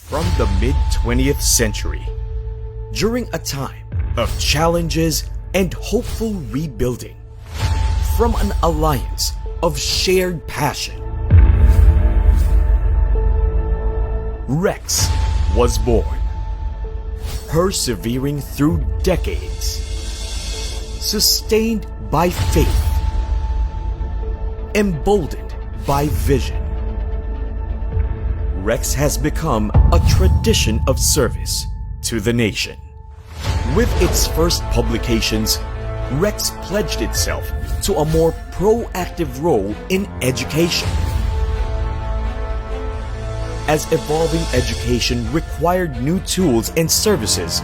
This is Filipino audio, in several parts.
From the mid-20th century, during a time of challenges and hopeful rebuilding, from an alliance of shared passion, Rex was born, persevering through decades, sustained by faith, emboldened by vision. Rex has become a tradition of service to the nation. With its first publications, Rex pledged itself to a more proactive role in education. As evolving education required new tools and services,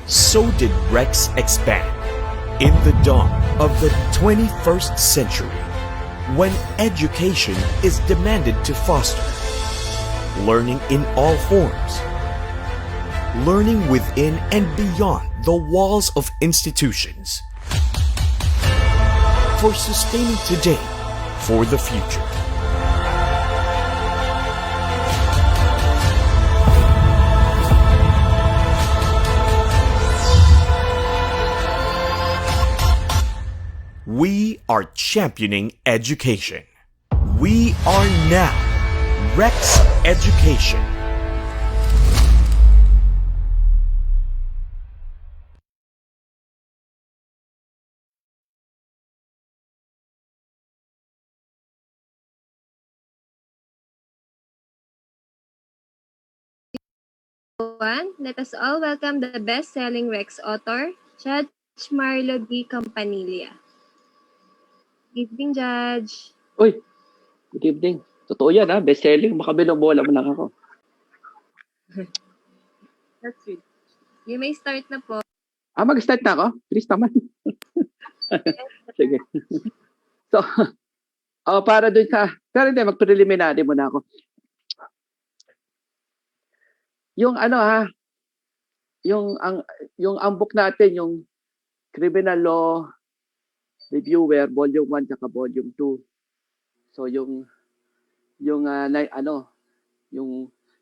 so did Rex expand. In the dawn of the 21st century, when education is demanded to foster learning in all forms, learning within and beyond the walls of institutions, for sustaining today for the future. We are championing education. We are now Rex Education. Let us all welcome the best-selling Rex author, Judge Marlo Campanilla. Good evening, Judge. Uy, good evening. Totoo yan ha, best-selling. Makabilang bola mo lang ako. That's good. You may start na po. Mag-start na ako? Please naman. Sige. So, para dun sa, pero hindi, mag-preliminary muna ako. Yung ang book natin, yung Criminal Law Reviewer, Volume 1 at Volume 2. So, yung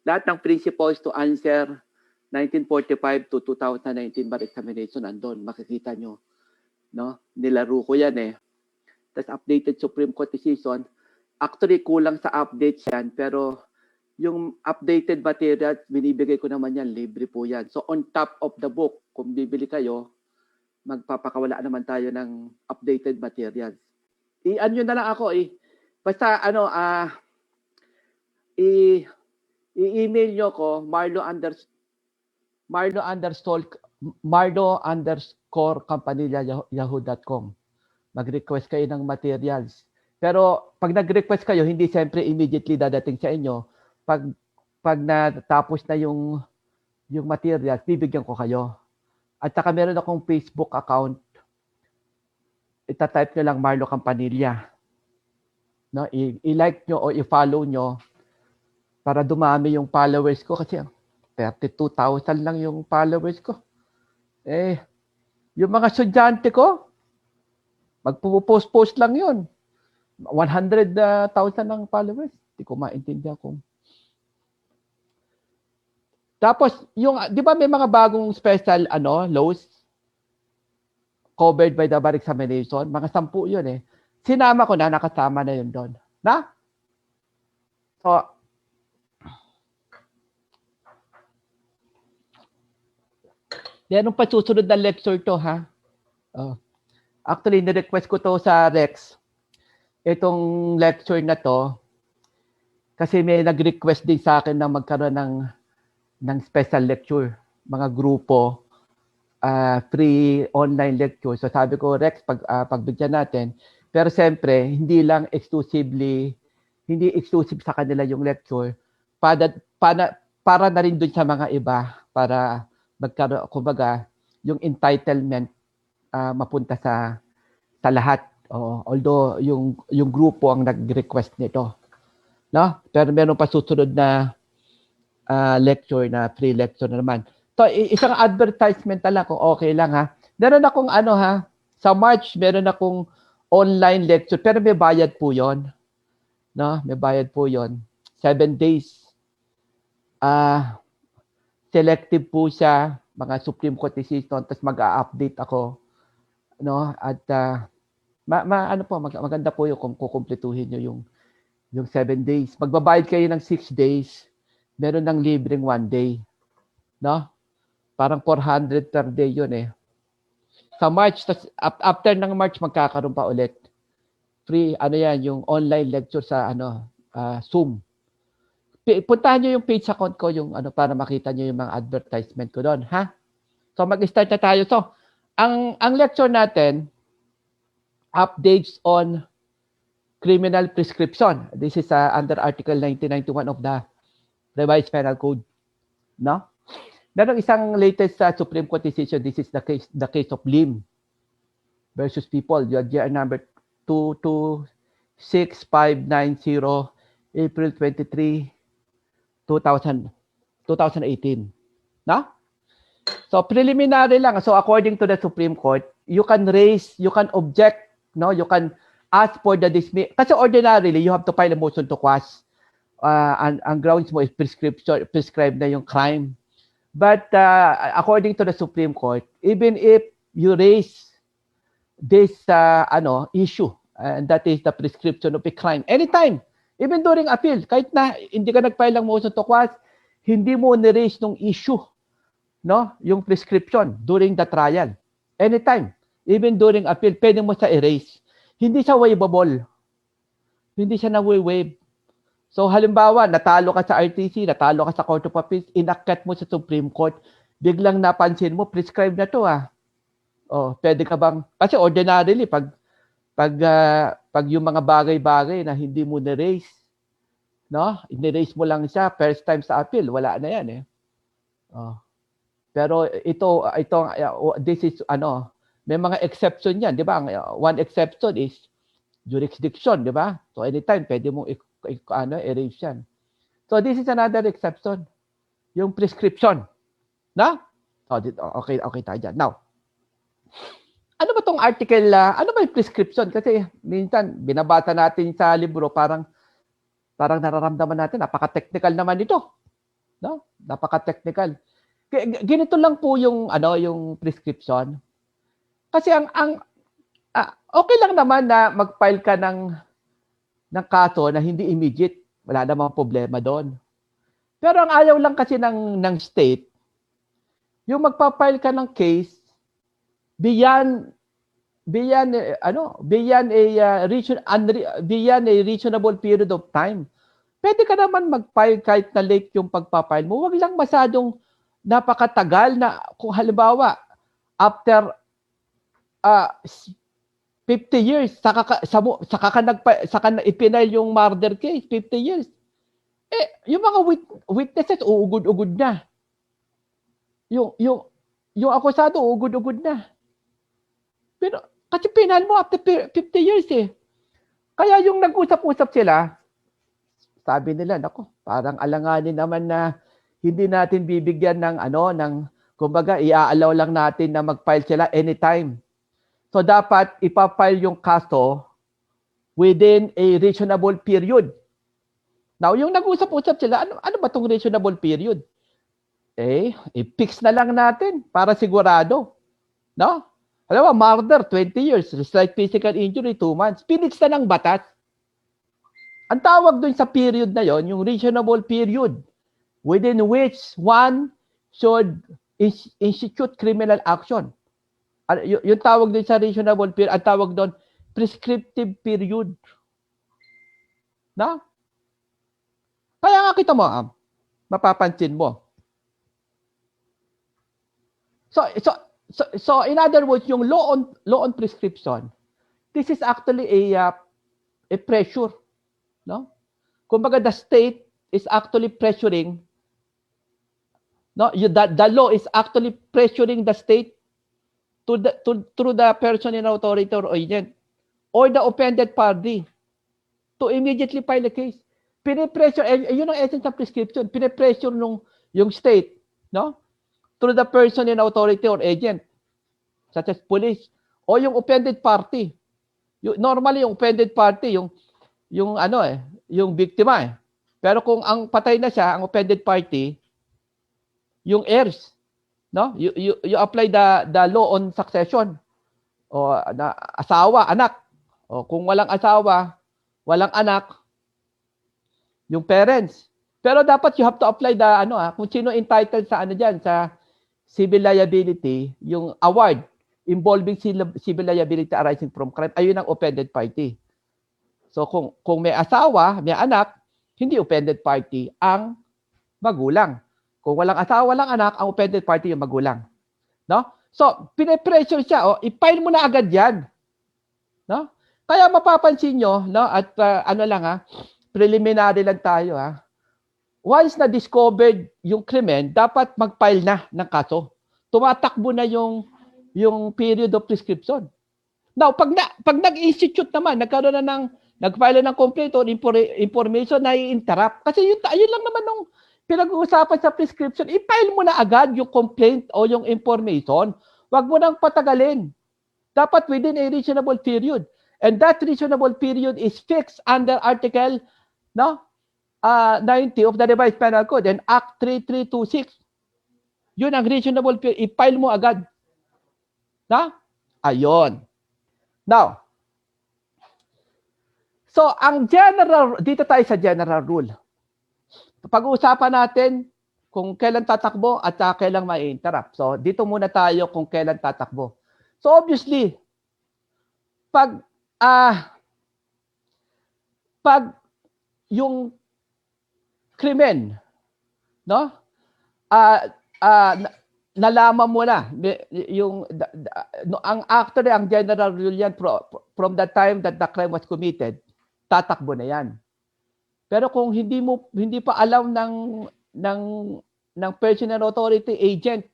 lahat ng principles to answer 1945 to 2019 bar examination andon, makikita nyo. No? Nilaro ko yan eh. Tapos updated Supreme Court decision. Actually, kulang sa updates yan, pero yung updated material, binibigay ko naman yan, libre po yan. So on top of the book, kung bibili kayo, magpapakawala naman tayo ng updated materials. I-ano na lang ako eh. Basta i-email nyo ko marlo_campanilla@yahoo.com. Mag-request kayo ng materials. Pero pag nag-request kayo, hindi siyempre immediately dadating sa inyo. Pag natapos na yung materials, bibigyan ko kayo. At saka meron akong Facebook account. Ita-type nyo lang Marlo Campanilla. No, i-like nyo o i-follow nyo para dumami yung followers ko kasi 32,000 lang yung followers ko. Eh, yung mga estudyante ko, magpo-post lang yun. 100,000 ng followers. Hindi ko maintindihan kung. Tapos, di ba may mga bagong special laws covered by the bar examination? Mga 10 yun eh. Sinama ko na, nakasama na yun doon. Na? So, meron pa susunod na lecture to, ha? Actually, nirequest ko to sa Rex. Itong lecture na to, kasi may nag-request din sa akin na magkaroon ng special lecture, mga grupo, free online lecture. So sabi ko, Rex, pagbigyan natin. Pero siyempre, hindi exclusive sa kanila yung lecture. Para na rin dun sa mga iba, para magkaroon, kumbaga, yung entitlement mapunta sa lahat. Although yung grupo ang nag-request nito. No? Pero meron pa susunod na lecture na free lecture na naman. So, isang advertisement na lang kung okay lang ha. Meron akong sa March meron akong online lecture pero may bayad po 'yon. No? May bayad po 'yon. 7 days. selective po siya, mga Supreme Court decision, tapos mag-a-update ako, no? At ano po, maganda po yung kung kukumpletuhin nyo yung 7 days. Magbabayad kayo ng 6 days, meron ng libreng 1 day, no? Parang 400 per day yun eh. Sa March, after ng March, magkakaroon pa ulit. Free, yung online lecture sa Zoom. Puntahan nyo yung page account ko, para makita nyo yung mga advertisement ko doon, ha? So, mag-start na tayo. So, ang lecture natin, updates on criminal prescription. This is under Article 1991 of the Revised Penal Code, no? Merong isang latest Supreme Court decision. This is the case of Lim versus People. Year number 226590, April 23, 2018. No? So preliminary lang. So according to the Supreme Court, you can object, no? You can ask for the dismiss. Kasi ordinarily, you have to file a motion to quash. Ang grounds mo is prescribed na yung crime. But according to the Supreme Court, even if you raise this issue, and that is the prescription of a crime, anytime, even during appeal, kahit na hindi ka nag-file ng motion to quash, hindi mo ni-raise nung issue, no, yung prescription during the trial. Anytime, even during appeal, pwede mo siya erase. Hindi siya waivable. Hindi siya na-waive. So halimbawa, natalo ka sa RTC, natalo ka sa Court of Appeals, inakyat mo sa Supreme Court, biglang napansin mo, prescribed na to Oh, pwede ka bang, kasi ordinarily, pag yung mga bagay-bagay na hindi mo na-raise, no? Ni-raise mo lang siya, first time sa appeal, wala na yan eh. Oh. Pero this is, may mga exception yan, di ba? One exception is jurisdiction, di ba? So anytime, pwede mong erase yan. So this is another exception. Yung prescription. Na? So, okay tayo dyan. Now, ano ba tong article, ano ba yung prescription? Kasi minsan, binabasa natin sa libro, parang nararamdaman natin, napaka-technical naman ito. No? Napaka-technical. Ganito lang po yung prescription. Kasi okay lang naman na mag-file ka ng kaso na hindi immediate, wala namang problema doon. Pero ang ayaw lang kasi ng state, yung magpa-file ka ng case beyond a reasonable period of time. Pwede ka naman mag-file kahit na late yung pagpa-file mo. Huwag lang masyadong napakatagal na, kung halimbawa, after 50 years, saka ipinail yung murder case, 50 years. Yung mga witnesses, uugod-ugod na. Yung akusado, uugod-ugod na. Pero, kasi pinail mo after 50 years eh. Kaya yung nag-usap-usap sila, sabi nila, nako, parang alanganin naman na hindi natin bibigyan ng kumbaga, i-allow lang natin na mag-file sila anytime. So, dapat ipafile yung kaso within a reasonable period. Now, yung nag-usap-usap sila, ano ba itong reasonable period? I-fix na lang natin para sigurado. No? Alam mo, murder, 20 years. Slight physical injury, 2 months. Pinix na ng batas. Ang tawag dun sa period na yon, yung reasonable period within which one should institute criminal action. Yung tawag din sa reasonable period, ang tawag doon, prescriptive period. Na? Kaya nga kita mo, mapapansin mo. So in other words, yung law on prescription, this is actually a pressure, no? Kumbaga the state is actually pressuring, no? The law is actually pressuring the state through the person in authority or agent or the offended party to immediately file a case. Pinipressure, yun ang essence ng prescription, pinipressure yung state, no? Through the person in authority or agent, such as police, o yung offended party. Normally, yung offended party, yung biktima eh. Pero kung ang patay na siya, ang offended party, yung heirs, no? You apply the law on succession. O na asawa, anak. O kung walang asawa, walang anak, yung parents. Pero dapat you have to apply the kung sino entitled sa diyan sa civil liability, yung award involving civil liability arising from crime, ayun ang offended party. So kung may asawa, may anak, hindi offended party ang magulang. Kung walang asawa, walang anak, ang offended party yung magulang. No? So, pine-pressure siya, i-file mo na agad 'yan. No? Kaya mapapansin nyo, no, at preliminary lang tayo Once na discovered yung krimen, dapat mag-file na ng kaso. Tumatakbo na yung period of prescription. Now, pag nag-institute naman, nag-file ng complaint or information na i-interrupt. Kasi yun lang naman nung pinag-uusapan sa prescription, i-file mo na agad yung complaint o yung information. Huwag mo nang patagalin. Dapat within a reasonable period. And that reasonable period is fixed under Article 90 of the Revised Penal Code and Act 3326. Yun ang reasonable period. I-file mo agad. Ayon. Now, so ang dito tayo sa general rule. Pag-uusapan natin kung kailan tatakbo at kailan ma-interrupt. So, dito muna tayo kung kailan tatakbo. So, obviously, pag yung krimen, nalaman mo na ang general rule yan from the time that the crime was committed, tatakbo na yan. Pero kung hindi pa alam ng personal authority agent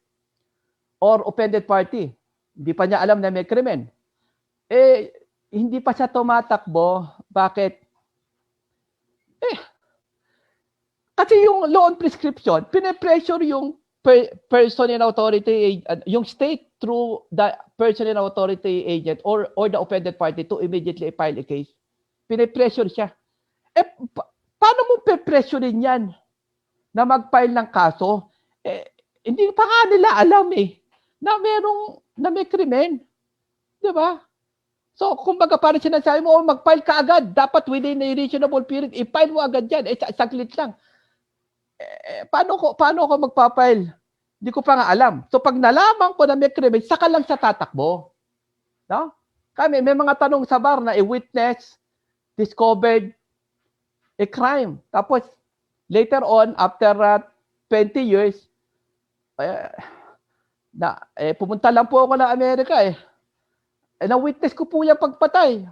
or offended party, hindi pa niya alam na may krimen, hindi pa siya tumatakbo. Bakit? Kasi yung law on prescription, pine-pressure yung personal authority, yung state through the personal authority agent or the offended party to immediately file a case. Pine-pressure siya. Paano mo pe-pressurein yan na mag-file ng kaso? Hindi pa nga nila alam na may krimen. Di ba? So, kumbaga parang sinasabi mo, mag-file ka agad. Dapat within a reasonable period, i-file mo agad yan. Saglit lang. Paano ko magpa-file? Hindi ko pa nga alam. So, pag nalaman ko na may krimen, saka lang sa tatakbo. No? Kami, may mga tanong sa bar na a witness discovered a crime. Tapos, later on, after 20 years, pumunta lang po ako ng Amerika na-witness ko po yung pagpatay.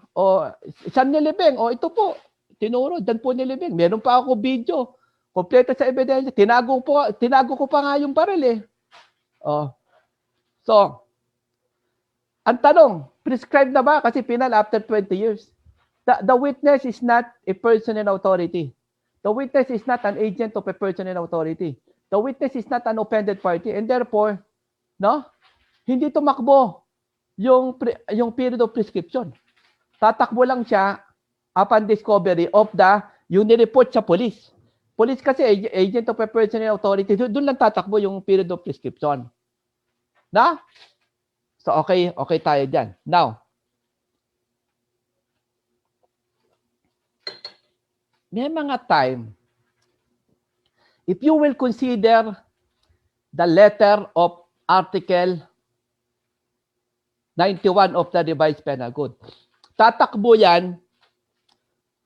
Saan nilibing? Ito po, tinuro, dyan po nilibing. Meron pa ako video, kompleto sa ebidensya. Tinago ko pa nga yung baril So, ang tanong, prescribed na ba? Kasi penal after 20 years. The witness is not a personal authority. The witness is not an agent of a personal authority. The witness is not an offended party. And therefore, hindi tumakbo yung period of prescription. Tatakbo lang siya upon discovery of yung nireport sa police. Police kasi agent of a personal authority, doon lang tatakbo yung period of prescription. So okay tayo dyan. Now, may mga time, if you will consider the letter of Article 91 of the Revised Penal Code, tatakbo yan,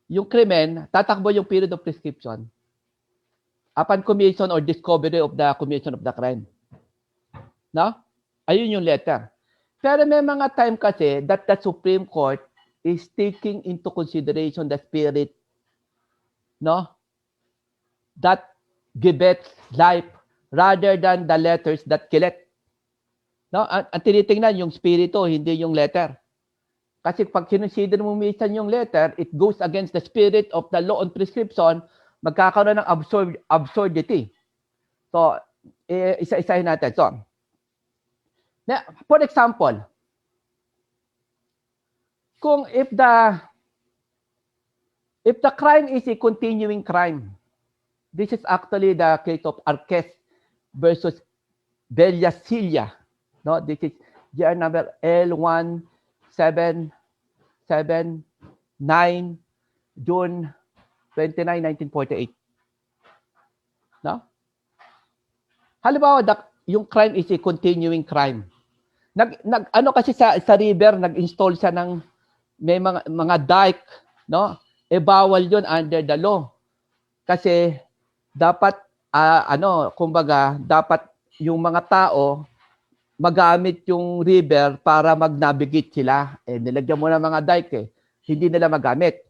yung krimen, tatakbo yung period of prescription upon commission or discovery of the commission of the crime. Ayun yung letter. Pero may mga time kasi that the Supreme Court is taking into consideration the spirit that giveth life rather than the letters that kill it. Ang tinitingnan yung spirito, hindi yung letter. Kasi pag kinonsider mo minsan yung letter, it goes against the spirit of the law on prescription, magkakaroon ng absurdity. So, isa-isahin natin. So, for example, kung if the crime is a continuing crime, this is actually the case of Arquez versus Bellasilia. No, this is GR number L1779, June 29, 1948. No? Halimbawa, yung crime is a continuing crime. Ano kasi sa river, nag-install siya ng may mga dike, no? Bawal 'yon under the law. Kasi dapat kumbaga, dapat yung mga tao magamit yung river para mag-navigate sila. Nilagyan mo ng mga dike hindi nila magamit.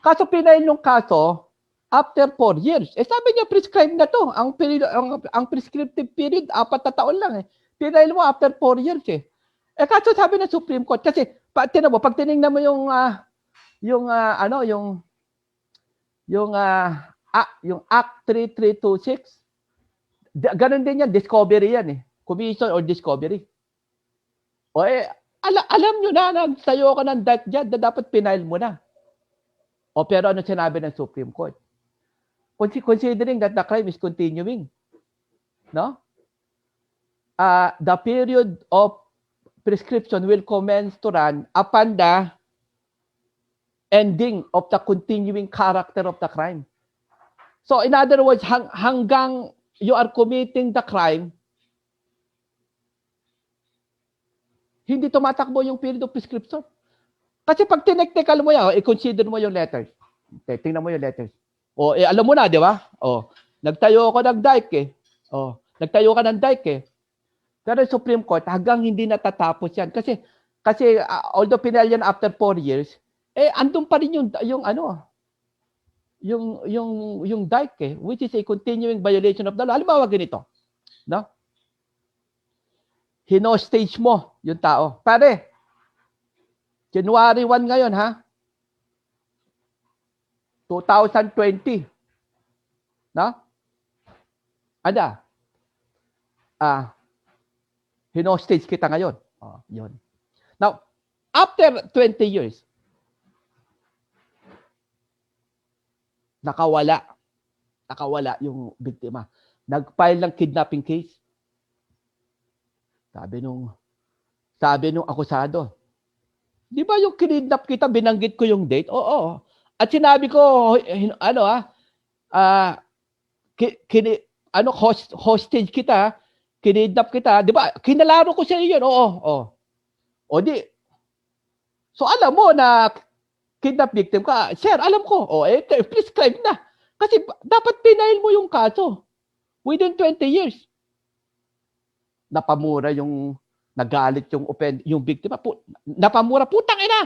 Kaso pinail yung kaso after 4 years. Sabi niya prescribed na to. Ang prescriptive period 4 na taon lang Pinail mo after 4 years kaso sabi ng Supreme Court kasi pag tinignan mo yung Act 3326, ganun din yan, discovery yan commission or discovery. Alam nyo na, nagtayo ka ng dike dyan, dapat pinail mo na. Pero ano sinabi ng Supreme Court? Considering that the crime is continuing, no? The period of prescription will commence to run upon the ending of the continuing character of the crime. So in other words, hanggang you are committing the crime, hindi tumatakbo yung period of prescription. Kasi pag tinektekal mo yan, i-consider mo yung letters. Tingnan mo yung letters. Alam mo na, di ba? Nagtayo ako ng dike nagtayo ka ng dike Pero Supreme Court, hanggang hindi natatapos yan. Kasi although pinail yan after 4 years, andun pa rin yung dike which is a continuing violation of the law. Halimbawa ganito, no? Hino-stage mo yung tao. Pare, January 1 ngayon, 2020. No? Hino-stage kita ngayon. Yun. Now, after 20 years, nakawala yung biktima. Nag-file ng kidnapping case. Sabi nung akusado, di ba yung kinidnap kita, binanggit ko yung date? Oo. At sinabi ko, hostage kita, kinidnap kita, di ba? Kinalaro ko sa iyo yun. Oo. So alam mo na kidnap victim ka. Sir, alam ko. Prescribe na. Kasi dapat pinail mo yung kaso within 20 years. Napamura yung nagalit yung biktima. Napamura, putang ina.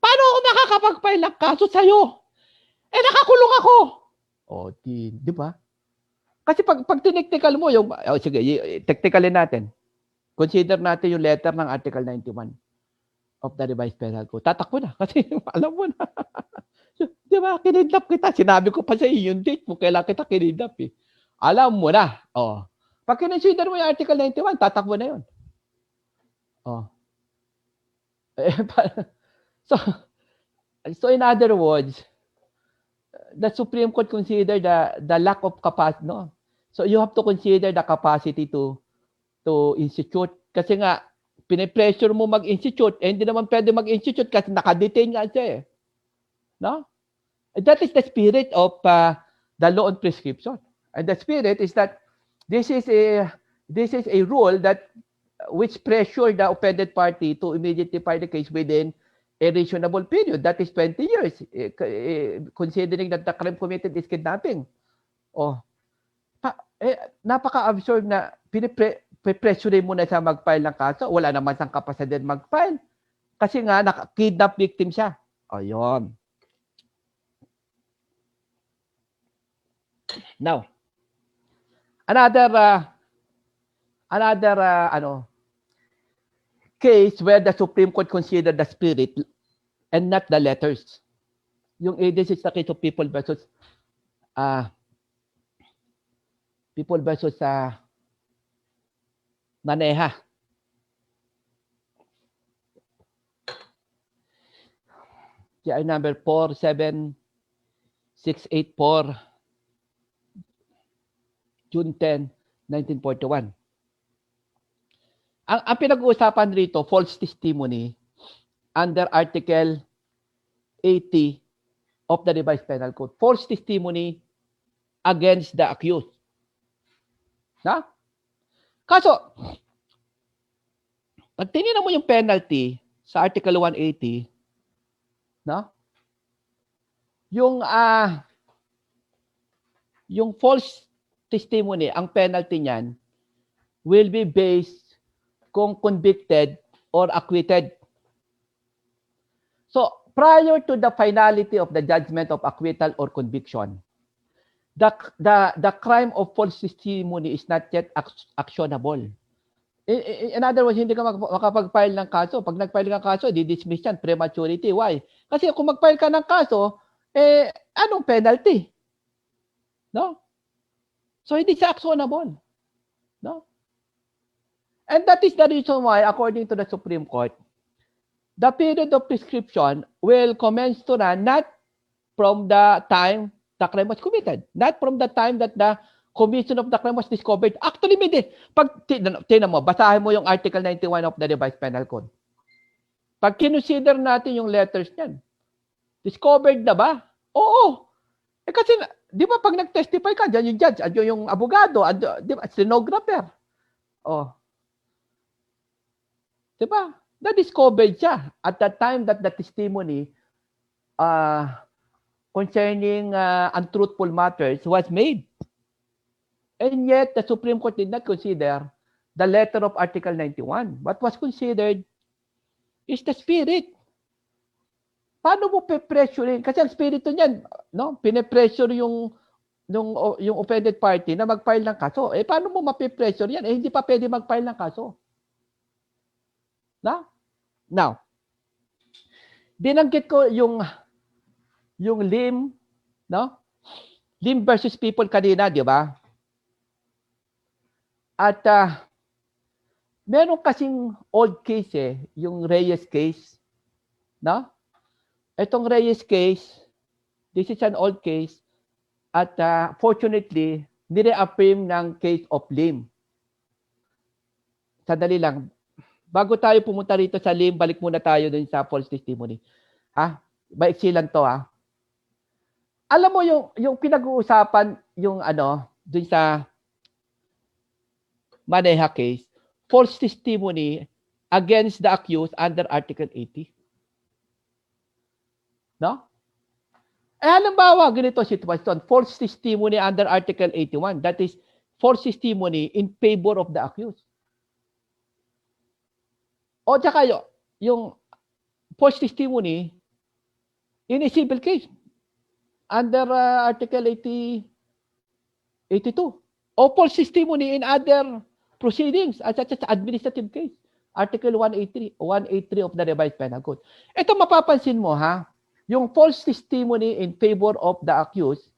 Paano ako makakapag-file ng kaso sa'yo? Nakakulong ako. Di ba? Kasi pag tinektikal mo yung, sige, tektikalin natin. Consider natin yung letter ng Article 91 of the Revised Penal Code. Tatakbo na. Kasi alam mo na. Di ba? Kinidnap kita. Sinabi ko pa sa iyo yung date mo. Kailan kita kinidnap Alam mo na. Pag kinonsider mo yung Article 91, tatakbo na yun. So in other words, the Supreme Court considered the lack of capacity. No? So you have to consider the capacity to institute. Kasi nga, pinipressure mo mag-institute, hindi naman pwede mag-institute kasi nakadetain nga siya No? That is the spirit of the law on prescription. And the spirit is that this is a rule that which pressure the offended party to immediately file the case within a reasonable period. That is 20 years, considering that the crime committed is kidnapping. Napaka-absurd na pinipressure mo na siya mag-file ng kaso. Wala naman siyang kapasidad mag-file. Kasi nga, kidnap victim siya. Ayun. Now, another case where the Supreme Court considered the spirit and not the letters. Yung this is the case of People versus Maneha. GI number 47684 June 10, 1941. Ang pinag-uusapan rito, false testimony under Article 80 of the Revised Penal Code. False testimony against the accused. Na? Kaso, pag tinignan mo yung penalty sa Article 180, no? Yung false testimony, ang penalty niyan will be based kung convicted or acquitted. So, prior to the finality of the judgment of acquittal or conviction, the crime of false testimony is not yet actionable. In other words, hindi ka makapag-file ng kaso. Pag nag-file ka ng kaso, di-dismiss yan, prematurity. Why? Kasi kung mag-file ka ng kaso, anong penalty? No? So, hindi siya actionable. No? And that is the reason why, according to the Supreme Court, the period of prescription will commence to run not from the time the crime was committed, not from the time that the commission of the crime was discovered. Actually, pag tinan mo, basahin mo yung Article 91 of the Revised Penal Code. Pag kinonsider natin yung letters niyan, discovered na ba? Oo. Kasi, di ba pag nag-testify ka, dyan yung judge, andyan yung abogado, di ba, stenographer. Oh. Di ba? Na-discovered siya at the time that the testimony concerning untruthful matters was made. And yet, the Supreme Court did not consider the letter of Article 91. What was considered is the spirit. Paano mo pe-pressurein? Kasi ang spirito niyan, no? Pine-pressure yung offended party na mag-file ng kaso. Paano mo mape-pressure yan? Hindi pa pwede mag-file ng kaso. Na? Now, binanggit ko yung Lim, no? Lim versus People kanina, di ba? At meron kasing old case yung Reyes case, no? Itong Reyes case, this is an old case at fortunately, nire-affirm ng case of Lim. Sandali lang. Bago tayo pumunta rito sa Lim, balik muna tayo dun sa false testimony. Maiksi lang to Alam mo yung pinag-uusapan yung dun sa Maneha case, false testimony against the accused under Article 80. No? Halimbawa, ganito sitwasyon, false testimony under Article 81. That is false testimony in favor of the accused. O tsaka yung false testimony in a civil case under Article 82. O false testimony in other proceedings such as administrative case. Article 183 of the Revised Penal Code. Ito mapapansin mo yung false testimony in favor of the accused,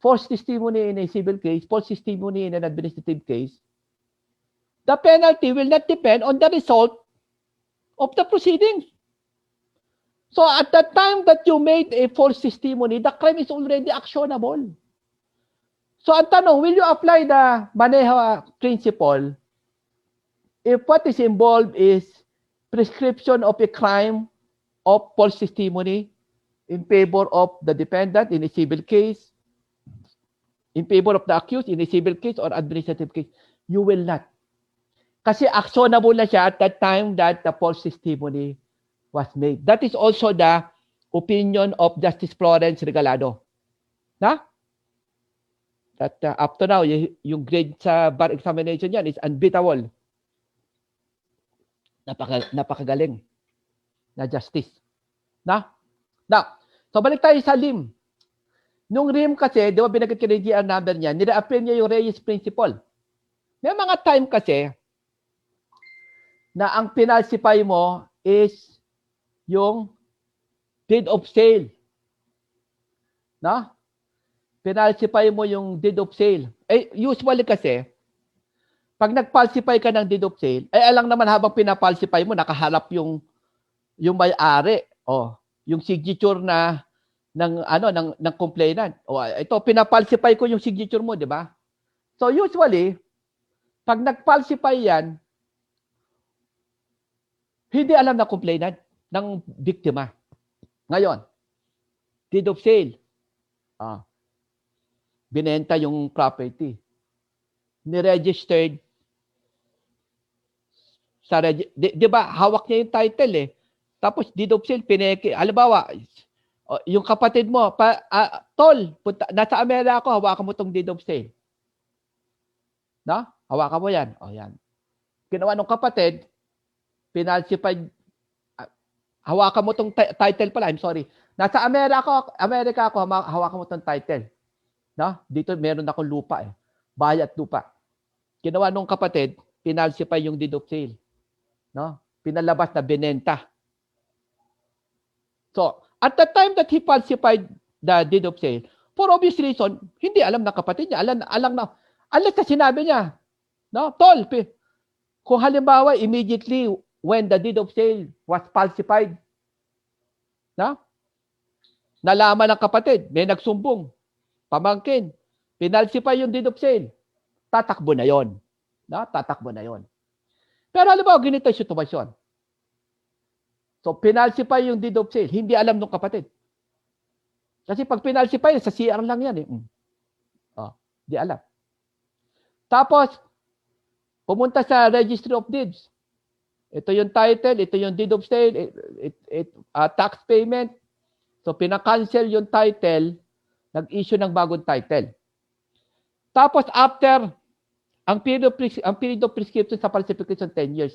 false testimony in a civil case, false testimony in an administrative case, the penalty will not depend on the result of the proceedings. So at the time that you made a false testimony, the crime is already actionable. So ang tanong, will you apply the Maneha principle if what is involved is prescription of a crime of false testimony in favor of the defendant in a civil case, in favor of the accused in a civil case or administrative case? You will not. Kasi actionable na siya at that time that the false testimony was made. That is also the opinion of Justice Florence Regalado. That up to now, yung grade sa bar examination yan is unbeatable. Napakagaling na justice. Now, so balik tayo sa Lim. Nung Lim kasi, di ba binagkat ka rin GR number niya, nire-affirm niya yung Reyes principle. May mga time kasi na ang pinalsify mo is yung deed of sale. Pinalsify mo yung deed of sale. Usually kasi, pag nag-falsify ka ng deed of sale, alang naman habang pinapalsify mo, nakaharap yung may-ari. Yung signature ng complainant. Ito, pinapalsify ko yung signature mo, di ba? So usually, pag nag-falsify yan, hindi alam na complainant ng biktima. Ngayon, deed of sale. Binenta yung property. Ni-registered sa di ba hawak niya yung title eh. Tapos deed of sale pineke. Halimbawa, yung kapatid mo, tol, nasa Amerika ako, hawakan mo tong deed of sale. No? Hawakan mo yan. O yan. Ginawa ng kapatid, pinalsified, hawakan mo tong title pala, I'm sorry. Nasa Amerika ako, hawakan mo tong title. No? Dito meron akong lupa eh. Bahay at lupa. Ginawa ng kapatid, pinalsify yung deed of sale. No? Pinalabas na binenta. So, at the time that he falsified the deed of sale, for obvious reason, hindi alam ng kapatid niya. Alam sa sinabi niya. No? Tol, kung halimbawa, immediately when the deed of sale was falsified, no? Nalaman ng kapatid, may nagsumbong, pamangkin, pinalsify yung deed of sale, tatakbo na yon. No? Tatakbo na yon. Pero halimbawa, ganito yung sitwasyon. So, pinalsify yung deed of sale. Hindi alam ng kapatid. Kasi pag pinalsify, sa CR lang yan eh. Hindi alam. Tapos, pumunta sa Registry of Deeds. Ito yung title, ito yung deed of sale, tax payment. So, pinakancel yung title, nag-issue ng bagong title. Tapos, after ang period of prescription sa falsification 10 years.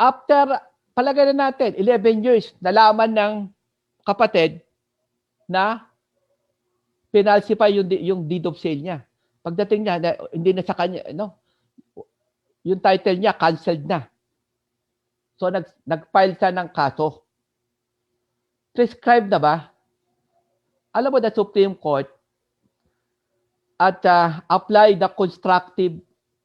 After, palagay na natin, 11 years, nalaman ng kapatid na pinalsify yung deed of sale niya. Pagdating niya, hindi na sa kanya, yung title niya, canceled na. So, nag-file siya ng kaso. Prescribed na ba? Alam mo, the Supreme Court at apply the constructive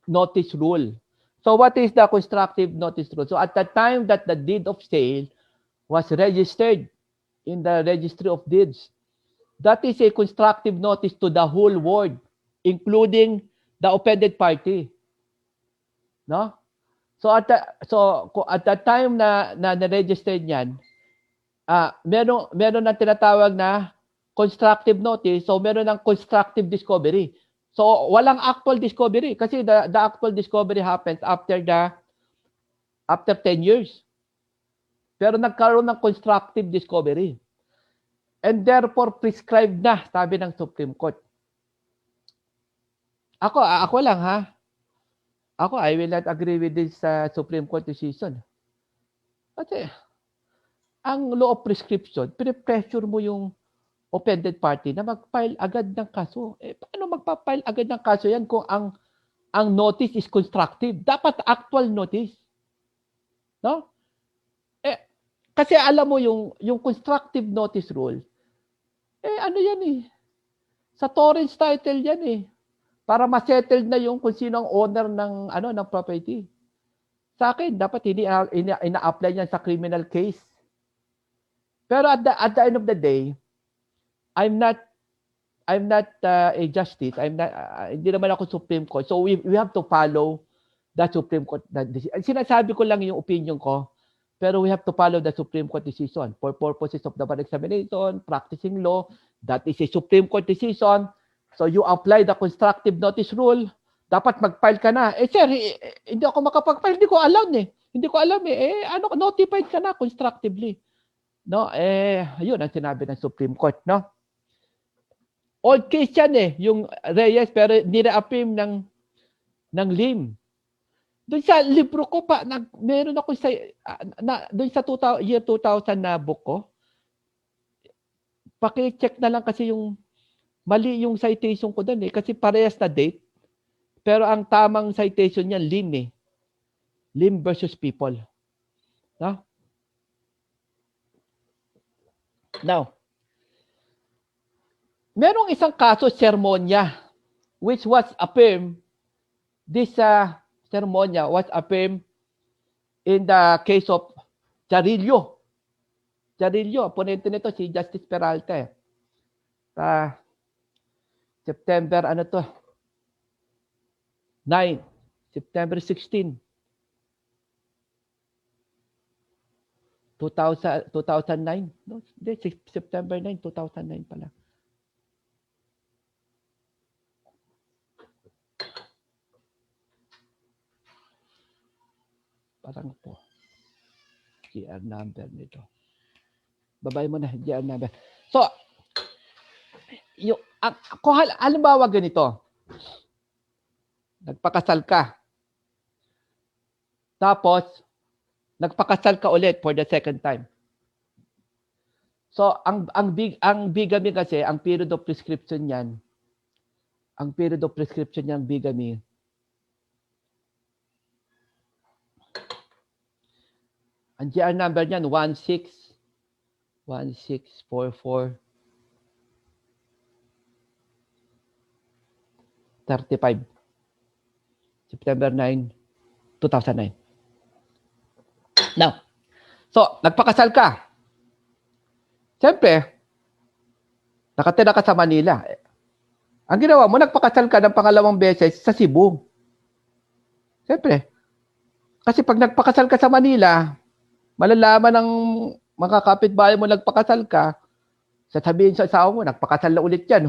notice rule. So what is the constructive notice rule? So at the time that the deed of sale was registered in the Registry of Deeds, that is a constructive notice to the whole world, including the offended party. No? So at the time na na-registered niyan, meron na tinatawag na constructive notice, so meron ng constructive discovery. So walang actual discovery kasi the actual discovery happens after 10 years. Pero nagkaroon ng constructive discovery. And therefore prescribed na, sabi ng Supreme Court. Ako lang ha. I will not agree with this Supreme Court decision. Kasi ang law of prescription, pressure mo yung offended party na mag-file agad ng kaso. Paano magpa-file agad ng kaso yan kung ang notice is constructive? Dapat actual notice. No? Kasi alam mo yung constructive notice rule, ano yan eh. Sa torrents title yan eh. Para ma-settled na yung kung sino ang owner ng property. Sa akin, dapat hindi ina-apply yan sa criminal case. Pero at the end of the day, I'm not a justice. Hindi naman ako Supreme Court. So we have to follow the Supreme Court decision. Sinasabi ko lang yung opinion ko, pero we have to follow the Supreme Court decision for purposes of the bar examination, practicing law. That is a Supreme Court decision. So you apply the constructive notice rule. Dapat mag-file ka na. Sir, hindi ako makapag-file. Hindi ko alam eh. Notified ka na constructively. No, yun ang sinabi ng Supreme Court, no? Old case yan eh, yung Reyes, pero nire-affirm ng Lim. Doon sa libro ko pa, meron ako doon sa year 2000 na book ko, paki-check na lang kasi yung mali yung citation ko doon eh, kasi parehas na date, pero ang tamang citation niya, Lim eh. Lim versus People. No? Now, merong isang kaso, sermonya, which was affirmed, this sermonya was affirmed in the case of Charillo. Charillo, oponente nito si Justice Peralta. September, ano to? 9. September 16. 2009? No, hindi, September 9, 2009 pala. Parang po. GR number nito. Babay mo na, GR number. So, yung, kung halimbawa ganito, nagpakasal ka, tapos, nagpakasal ka ulit for the second time. So, ang bigamy kasi, ang period of prescription niyan, bigamy, ang GR number niyan, 1644 35. September 9, 2009. Now, so, nagpakasal ka. Siyempre, nakatira ka sa Manila. Ang ginawa mo, nagpakasal ka ng pangalawang beses sa Cebu. Siyempre, kasi pag nagpakasal ka sa Manila, malalaman ng mga kapitbahay mo nagpakasal ka, sasabihin sa asawa mo, nagpakasal na ulit yan,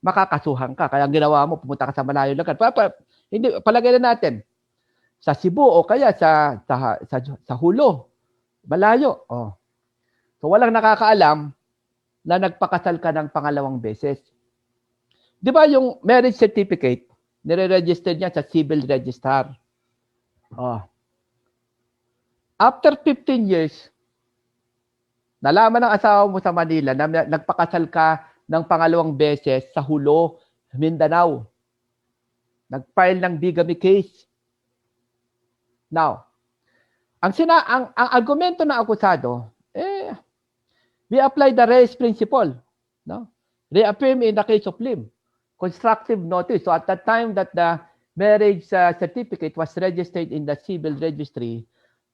makakasuhan ka. Kaya ang ginawa mo, pumunta ka sa malayo lugar. Hindi, palagay na natin, sa Cebu o kaya sa Hulo, malayo. So walang nakakaalam na nagpakasal ka ng pangalawang beses. Di ba yung marriage certificate, nire-register niya sa civil registrar. After 15 years, nalaman ng asawa mo sa Manila na nagpakasal ka ng pangalawang beses sa Hulo, Mindanao. Nag-file ng bigamy case. Now, ang argumento ng akusado, we apply the res principle, no? Reaffirm in the case of limb, constructive notice. So at the time that the marriage certificate was registered in the civil registry,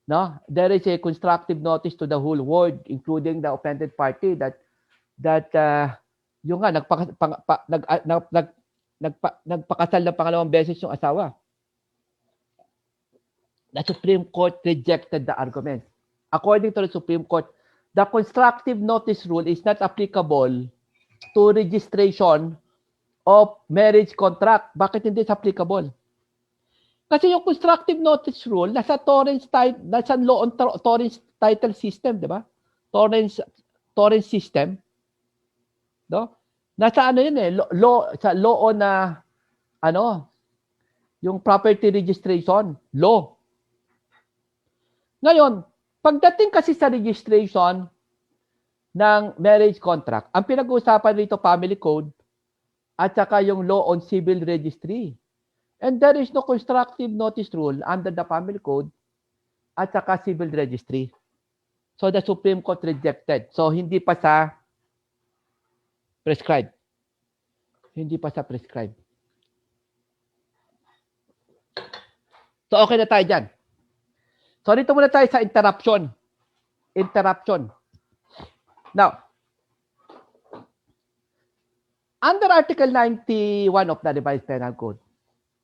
no, there is a constructive notice to the whole world, including the offended party, that yung nga nagpakasal ng pangalawang beses yung asawa. The Supreme Court rejected the argument. According to the Supreme Court, the constructive notice rule is not applicable to registration of marriage contract. Bakit hindi applicable? Kasi yung constructive notice rule nasa Torrens title system, di ba? Torrens system, no? Nasa ano yun sa law na yung property registration law. Ngayon, pagdating kasi sa registration ng marriage contract, ang pinag-uusapan rito family code at saka yung law on civil registry. And there is no constructive notice rule under the family code at saka civil registry. So the Supreme Court rejected. So hindi pa sa prescribed. Hindi pa sa prescribed. So okay na tayo dyan. So dito muna tayo sa interruption. Now, under Article 91 of the Revised Penal Code,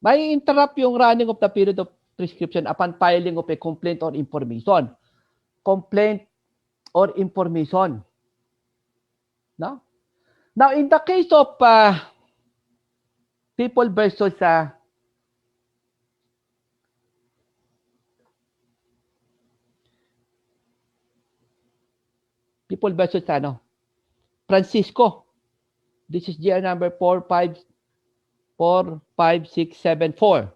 may interrupt yung running of the period of prescription upon filing of a complaint or information. Complaint or information. No? Now, in the case of people versus Francisco. This is GR number 45674.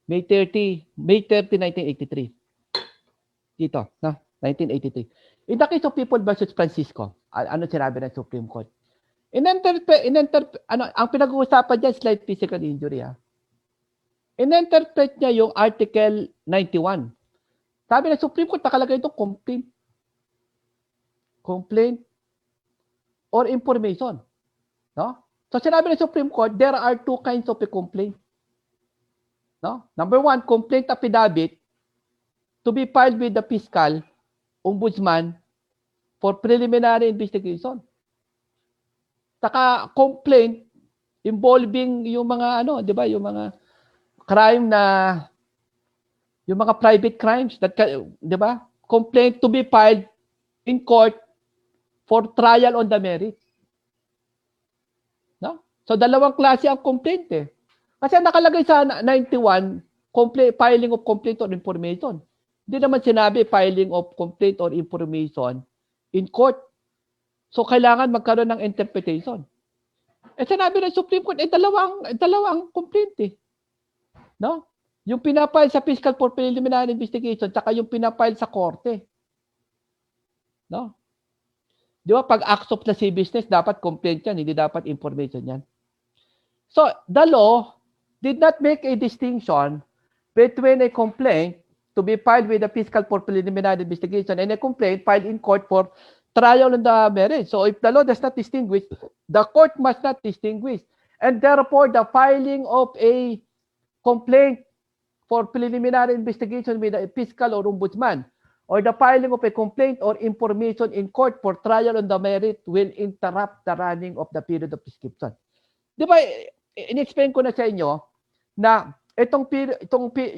May 30, 1983. Dito, no? 1983. In the case of people versus Francisco, ano sinabi ng Supreme Court? Ang pinag-uusapan dyan, slight physical injury. In-interpret niya yung Article 91. Sabi ng Supreme Court, nakalagay ito complaint or information. No? So sinabi ng Supreme Court, there are two kinds of a complaint. No? Number one, complaint affidavit to be filed with the fiscal, ombudsman, for preliminary investigation. Saka complaint involving yung mga ano, 'di ba, yung mga crime na yung mga private crimes that 'di ba? Complaint to be filed in court for trial on the merits. No? So dalawang klase ang complaint eh. Kasi nakalagay sa 91, filing of complaint or information. Hindi naman sinabi filing of complaint or information in court. So kailangan magkaroon ng interpretation. Eh sinabi ng Supreme Court, dalawang complaint eh. No? Yung pinapile sa fiscal for preliminary investigation saka yung pinapile sa korte. No? Di ba pag acts of the sea business, dapat complaint yan, hindi dapat information yan. So, the law did not make a distinction between a complaint to be filed with the fiscal for preliminary investigation and a complaint filed in court for trial on the merits. So, if the law does not distinguish, the court must not distinguish. And therefore, the filing of a complaint for preliminary investigation with a fiscal or ombudsman or the filing of a complaint or information in court for trial on the merit will interrupt the running of the period of prescription. Di ba, in-explain ko na sa inyo na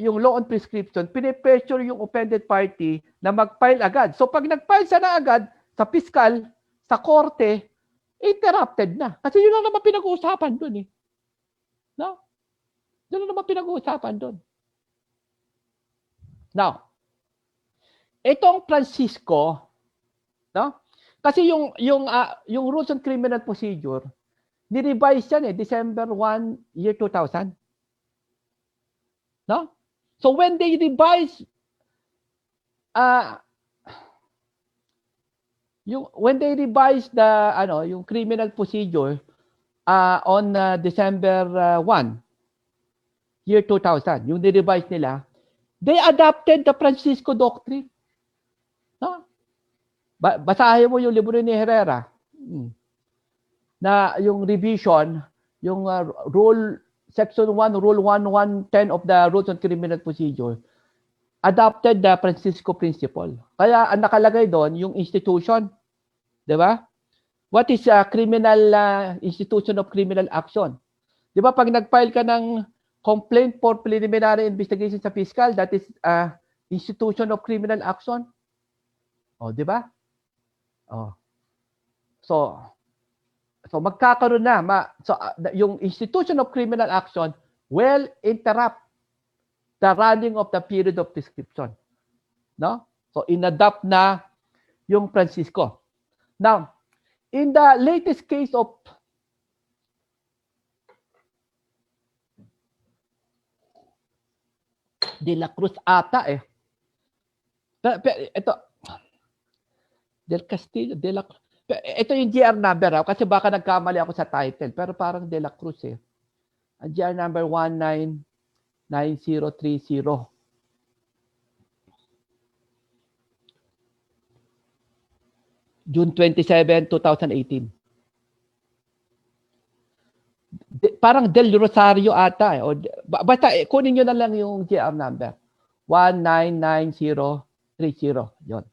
yung law on prescription, pinipressure yung offended party na mag-file agad. So pag nag-file siya na agad sa fiscal, sa korte, interrupted na. Kasi yun lang naman pinag-uusapan doon eh. No? Yun lang naman pinag-uusapan doon. Now, itong Francisco, no? Kasi yung rules on criminal procedure, ni-revise yan eh, December 1, year 2000. No? So when they revise yung criminal procedure on December 1, year 2000, yung ni-revise nila, they adopted the Francisco Doctrine. No? Basahin mo yung libro ni Herrera. Na yung revision, yung Section 1, Rule 1110 of the Rules on Criminal Procedure, adopted the Francisco Principle. Kaya ang nakalagay doon, yung institution. Di ba? What is a criminal institution of criminal action? Di ba pag nag-file ka ng complaint for preliminary investigation sa fiscal, that is institution of criminal action. O, di ba? Oh. So magkakaroon na. Yung institution of criminal action will interrupt the running of the period of prescription. No? So, inadopt na yung Francisco. Now, in the latest case of De La Cruz ata eh. Ito, Del Castillo, De La Cruz. Ito yung GR number kasi baka nagkamali ako sa title, pero parang De La Cruz eh. Ang GR number 199030. June 27, 2018. Parang Del Rosario ata eh. O, basta kunin nyo na lang yung GR number. 199030. Yon.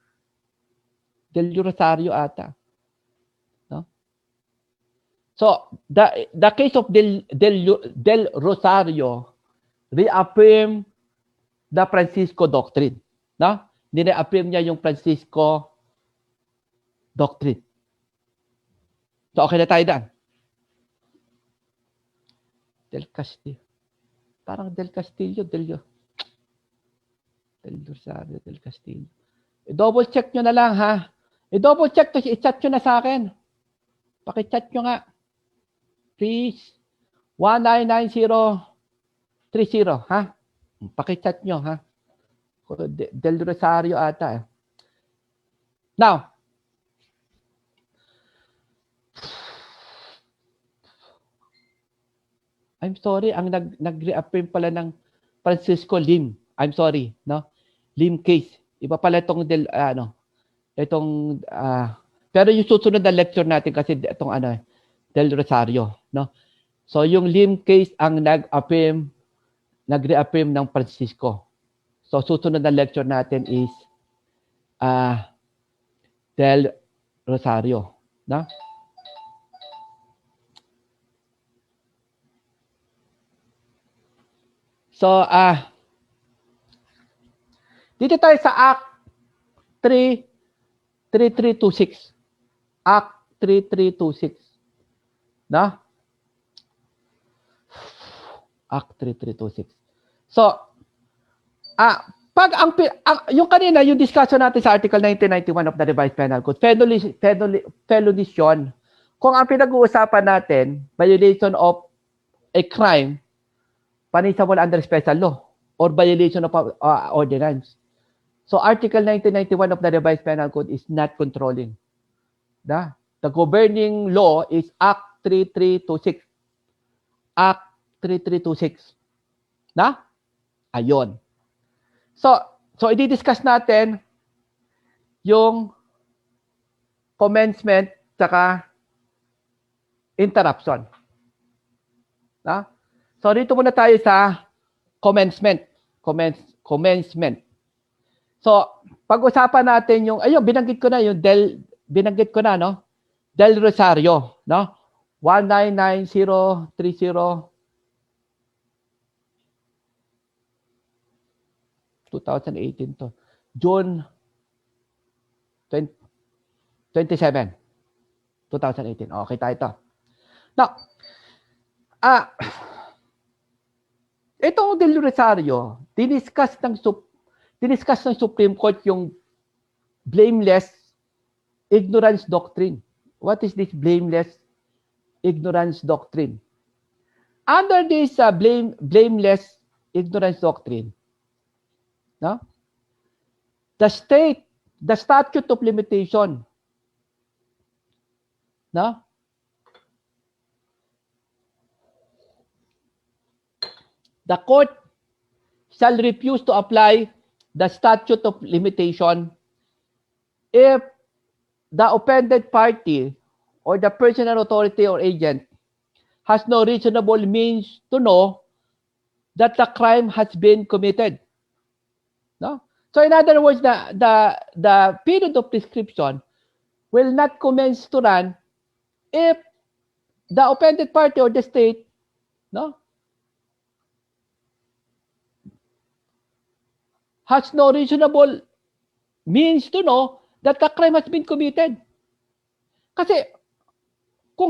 Del Rosario ata. No? So, the case of Del Rosario reaffirm the Francisco Doctrine. No? Nire-affirm niya yung Francisco Doctrine. So, okay na tayo dyan. Del Castillo. Parang Del Castillo, Del Rosario, Del Castillo. I-double check nyo na lang ha. I-double check to, i-chat nyo na sa akin. Paki-chat nyo nga. Please. 199030 ha. Paki-chat nyo ha. Del Rosario ata eh. Now, I'm sorry, ang nag-reaffirm pala ng Francisco Lim. I'm sorry, no? Lim case. Iba pala itong pero yung susunod na lecture natin kasi itong Del Rosario, no? So yung Lim case ang nag-reaffirm ng Francisco. So susunod na lecture natin is Del Rosario, no? So, dito tayo sa Act 3326. Act 3326. No? Act 3326. So, pag yung kanina, yung discussion natin sa Article 1991 of the Revised Penal Code, felonies yun. Kung ang pinag-uusapan natin, violation of a crime, punishable under special law, or violation of ordinance. So, Article 1991 of the Revised Penal Code is not controlling. The governing law is Act 3326. Act 3326. Ayun. So i-discuss natin yung commencement tsaka interruption. So dito muna tayo sa commencement. Commencement. So pag-usapan natin yung binanggit ko na no? Del Rosario, no? 199030 2018 to. June 27, 2018. Okay tayo ito. Now, itong Del Rosario, diniscuss ng Supreme Court yung blameless ignorance doctrine. What is this blameless ignorance doctrine? Under this blameless ignorance doctrine, the statute of limitation, the court shall refuse to apply the statute of limitation if the offended party or the personal authority or agent has no reasonable means to know that the crime has been committed. So in other words, the period of prescription will not commence to run if the offended party or the state has no reasonable means to know that the crime has been committed. Kasi kung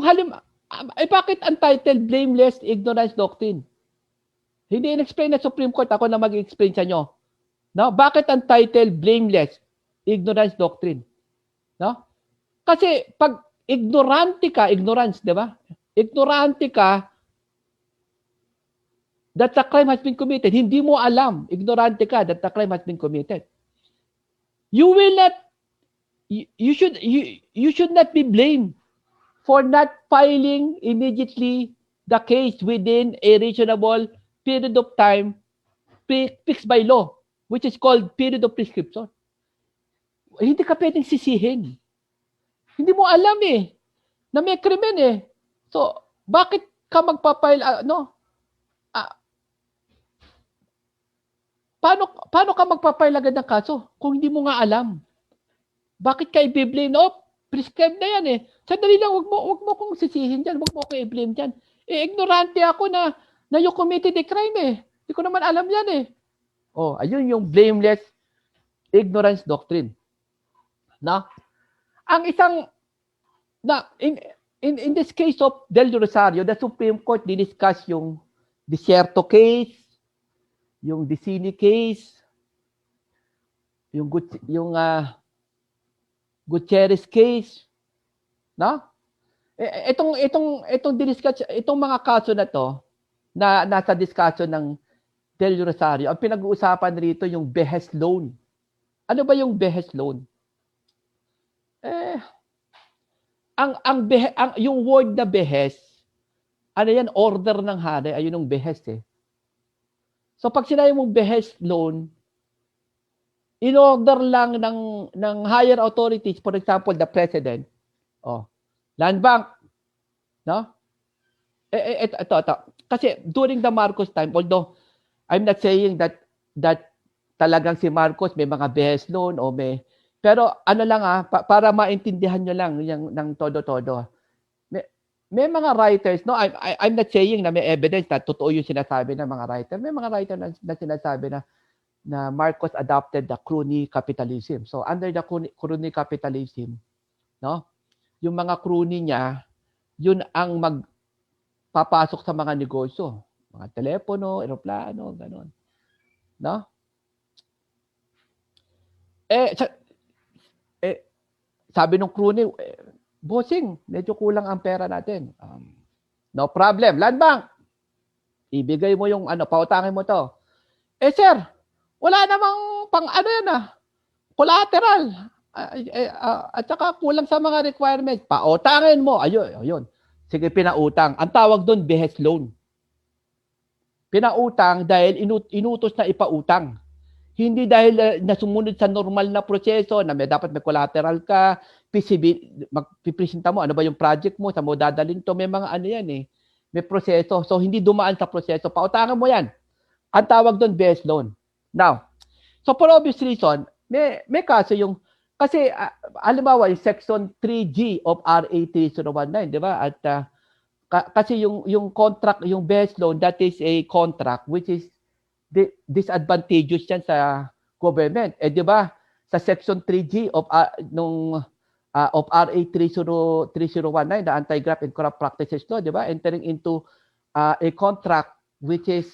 bakit untitled blameless ignorance doctrine? Hindi in-explain na Supreme Court, ako na mag-explain sa inyo. Bakit untitled blameless ignorance doctrine? Kasi pag ignorante ka, ignorance, di ba? Ignorante ka that the crime has been committed. Hindi mo alam, ignorante ka that the crime has been committed. You should not be blamed for not filing immediately the case within a reasonable period of time fixed by law, which is called period of prescription. Hindi ka pwedeng sisihin. Hindi mo alam na may krimen So, bakit ka magpapile, paano ka magpapile agad ng kaso kung hindi mo nga alam? Bakit ka i-blame? Prescribed na yan Sandali lang, wag mo kong sisihin dyan. Wag mo akong i-blame dyan. Ignorante ako na you committed a crime Hindi ko naman alam yan ayun yung blameless ignorance doctrine. Ang isang in this case of Del Rosario, the Supreme Court discuss yung Desierto case, yung Dicini case, yung Gutierrez case, itong discuss, itong mga kaso na to na nasa discussion ng Del Rosario, ang pinag-uusapan rito yung behest loan. Ano ba yung behest loan? Yung word na behest, order ng hari, ayun yung behest So pag sinabi mong behest loan, in-order lang ng higher authorities, for example, the President, Land Bank, Ito. Kasi during the Marcos time, although I'm not saying that talagang si Marcos may mga behest loan pero para maintindihan nyo lang yung ng todo-todo. may mga writers, no, I'm not saying na may evidence na totoo yung sinasabi ng mga writer. May mga writer na sinasabi na Marcos adopted the crony capitalism. So under the crony capitalism, no, yung mga crony niya, yun ang magpapasok sa mga negosyo, mga telepono, eroplano, ganon, no? Sabi ng crony, bossing, medyo kulang ang pera natin. No problem. Land Bank, ibigay mo yung pautangin mo to. Sir, wala namang collateral. At saka kulang sa mga requirements. Pautangin mo. Ayun. Sige, pinautang. Ang tawag doon, behes loan. Pinautang dahil inutos na ipautang. Hindi dahil nasumunod sa normal na proseso na dapat may collateral ka, magpipresenta mo, ano ba yung project mo, sa mo dadalhin to, may mga yan eh. May proseso. So, hindi dumaan sa proseso. Pautangan mo yan. Ang tawag doon, behes loan. Now, so for obvious reason, may kaso yung, kasi, halimbawa, yung Section 3G of RA 3019, di ba? At, kasi yung contract, yung behes loan, that is a contract which is disadvantageous yan sa government. Di ba? Sa Section 3G of RA 3019, the Anti-Graft and Corrupt Practices Law, di ba? Entering into a contract which is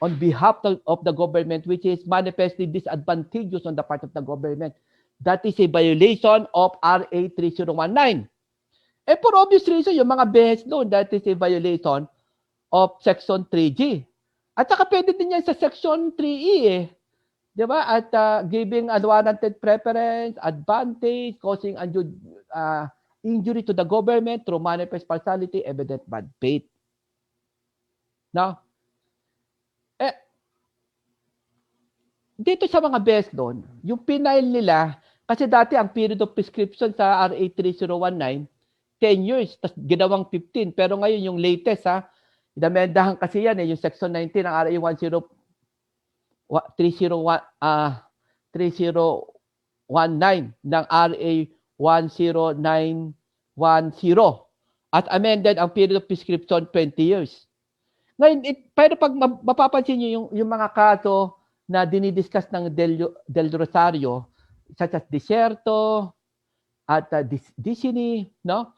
on behalf of the government, which is manifestly disadvantageous on the part of the government. That is a violation of RA 3019. For obvious reason, yung mga behes loan, that is a violation of Section 3G. At saka pwede din yan sa Section 3E eh. Di ba? At giving unwarranted preference, advantage, causing undue injury to the government through manifest partiality, evident bad faith. Now, dito sa mga behes loan, yung pinail nila, kasi dati ang period of prescription sa RA 3019, 10 years, tapos ginawang 15. Pero ngayon yung latest, inamendahan kasi yan yung Section 19 ng RA 3019 ng RA 10910 at amended ang period of prescription 20 years. Ngayon, pero pag mapapansin nyo yung mga kaso na dinidiscuss ng Del Rosario, such as Desierto at Disney, no?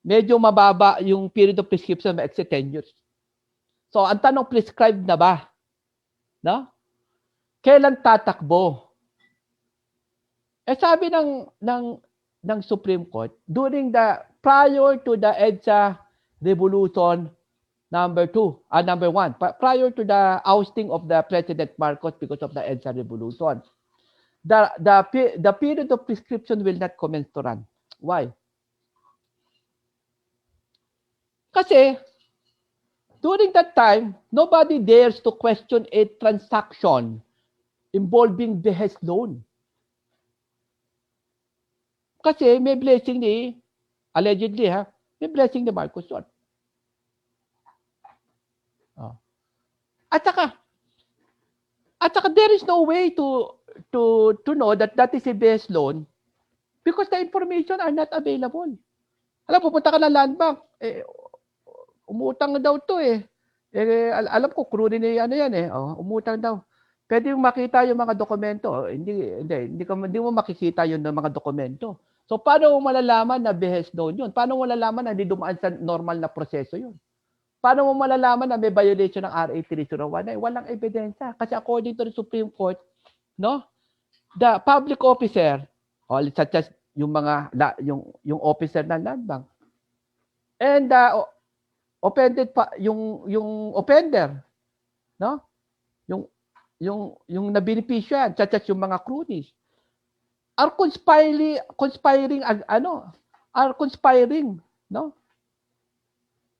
Medyo mababa yung period of prescription, ma-exceed 10 years. So, ang tanong, prescribed na ba? No? Kailan tatakbo? Sabi ng Supreme Court, prior to the EDSA Revolution number 1, prior to the ousting of the President Marcos because of the EDSA Revolution, the period of prescription will not commence to run. Why? Kasi, during that time, nobody dares to question a transaction involving behes loan. Kasi may blessing allegedly may blessing ni Marcos yun. At saka there is no way to know that is a behes loan because the information are not available. Alam, pupunta ka ng land bank, umutang daw to alam ko, crony na yan umutang daw. Pwede yung makita yung mga dokumento. Hindi mo makikita yun ng mga dokumento. So, paano mo malalaman na behes loan yun? Paano mo malalaman na hindi dumaan sa normal na proseso yun? Paano mo malalaman na may violation ng RA 3019? Walang ebidensya. Kasi according to the Supreme Court, no, the public officer, such as yung officer ng land bank, and offended pa yung offender, no? Yung nabenepisyan, such as yung mga cronies, are conspiring, no?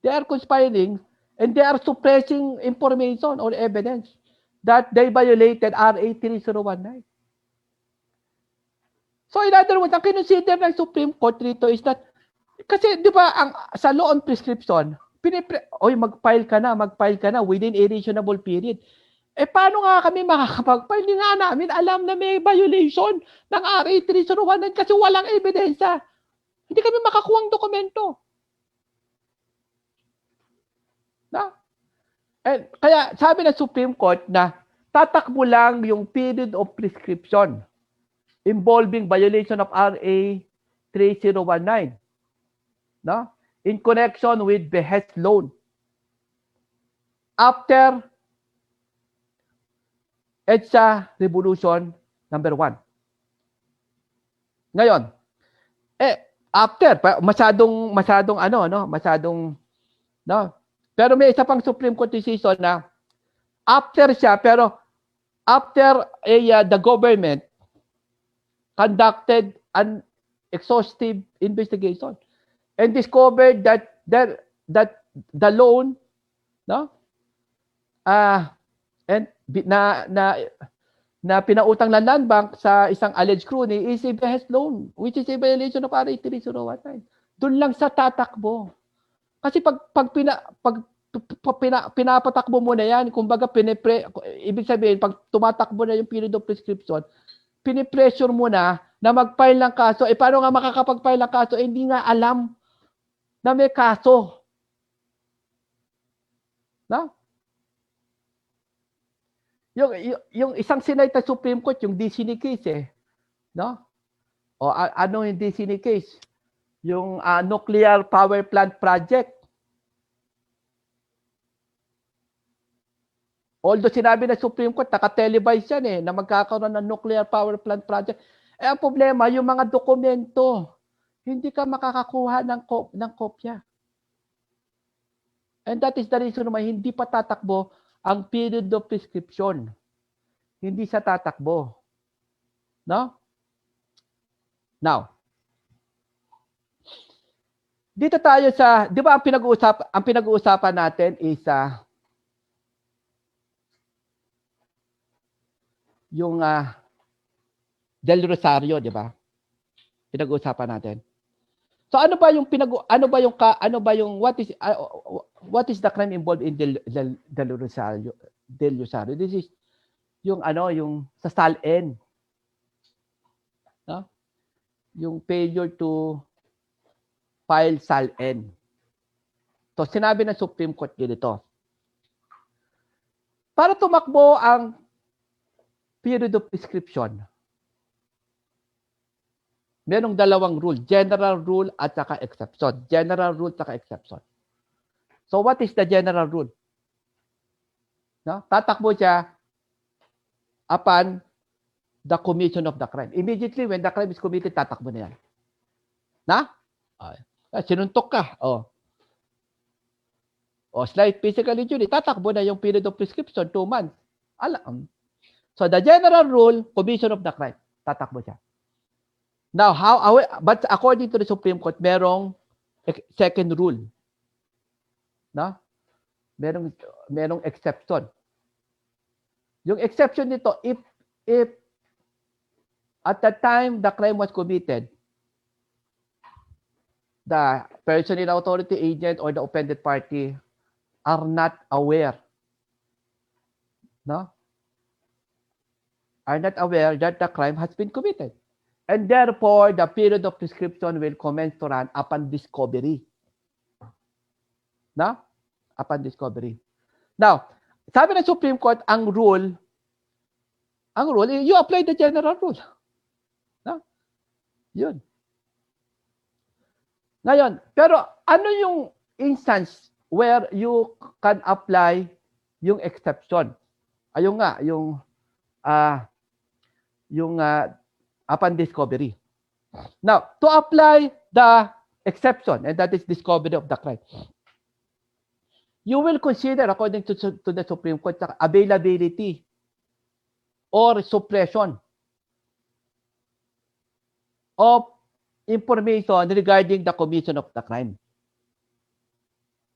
They are conspiring and they are suppressing information or evidence that they violated RA 3019. So in other words, ang kinonsider ng Supreme Court rito is that, kasi di ba sa law on prescription, mag-file ka na within a reasonable period. Paano nga kami makakapag-file? Hindi nga namin alam na may violation ng RA 3019 kasi walang ebidensya. Hindi kami makakuha ng dokumento. And kaya sabi ng Supreme Court na tatakbo lang yung period of prescription involving violation of RA 3019, no? In connection with behest loan after EDSA Revolution number 1. Ngayon, after masyadong no. Pero may isa pang Supreme Court decision na after siya, pero after the government conducted an exhaustive investigation and discovered that the loan, no, and na pinautang ng land bank sa isang alleged crony is a behest loan, which is a violation of RA 3019. Doon lang sa tatakbo. Kasi pag pinapatakbo mo na yan, kumbaga ibig sabihin, pag tumatakbo na yung period of prescription, pinipressure mo na mag-file ng kaso. Paano nga makakapag-file ng kaso? Hindi nga alam na may kaso. No? Yung isang sinay sa Supreme Court, yung Disney case no? O ano yung Disney case? Yung nuclear power plant project. Although sinabi ng Supreme Court, naka-televise yan na magkakaroon ng nuclear power plant project. Ang problema, yung mga dokumento, hindi ka makakakuha ng kopya. And that is the reason why hindi pa tatakbo ang period of prescription. Hindi sa tatakbo. No? Now, dito tayo sa, di ba ang pinag-uusapan natin is yung Del Rosario, di ba? Pinag-uusapan natin. So what is the crime involved in Del Rosario? This is yung sa SALN. No? Yung failure to file SALN. So sinabi ng Supreme Court dito, para tumakbo ang period of prescription, merong dalawang rule, general rule at saka exception. General rule at saka exception. So what is the general rule? No? Tatakbo siya upon the commission of the crime. Immediately when the crime is committed, tatakbo na yan. Na? Sinuntok ka. Slight physical injury, tatakbo na yung period of prescription, 2 months. So the general rule, commission of the crime, tatakbo siya. Now, but according to the Supreme Court, merong second rule. No? Merong exception. Yung exception nito, if at the time the crime was committed, the personnel authority agent or the offended party are not aware, no? Are not aware that the crime has been committed. And therefore, the period of prescription will commence to run upon discovery. No? Upon discovery. Now, sabi ng Supreme Court, ang rule, you apply the general rule. No? Yun. Ngayon, pero ano yung instance where you can apply yung exception? Ayun nga, yung upon discovery. Now, to apply the exception, and that is discovery of the crime, you will consider, according to the Supreme Court, availability or suppression of information regarding the commission of the crime.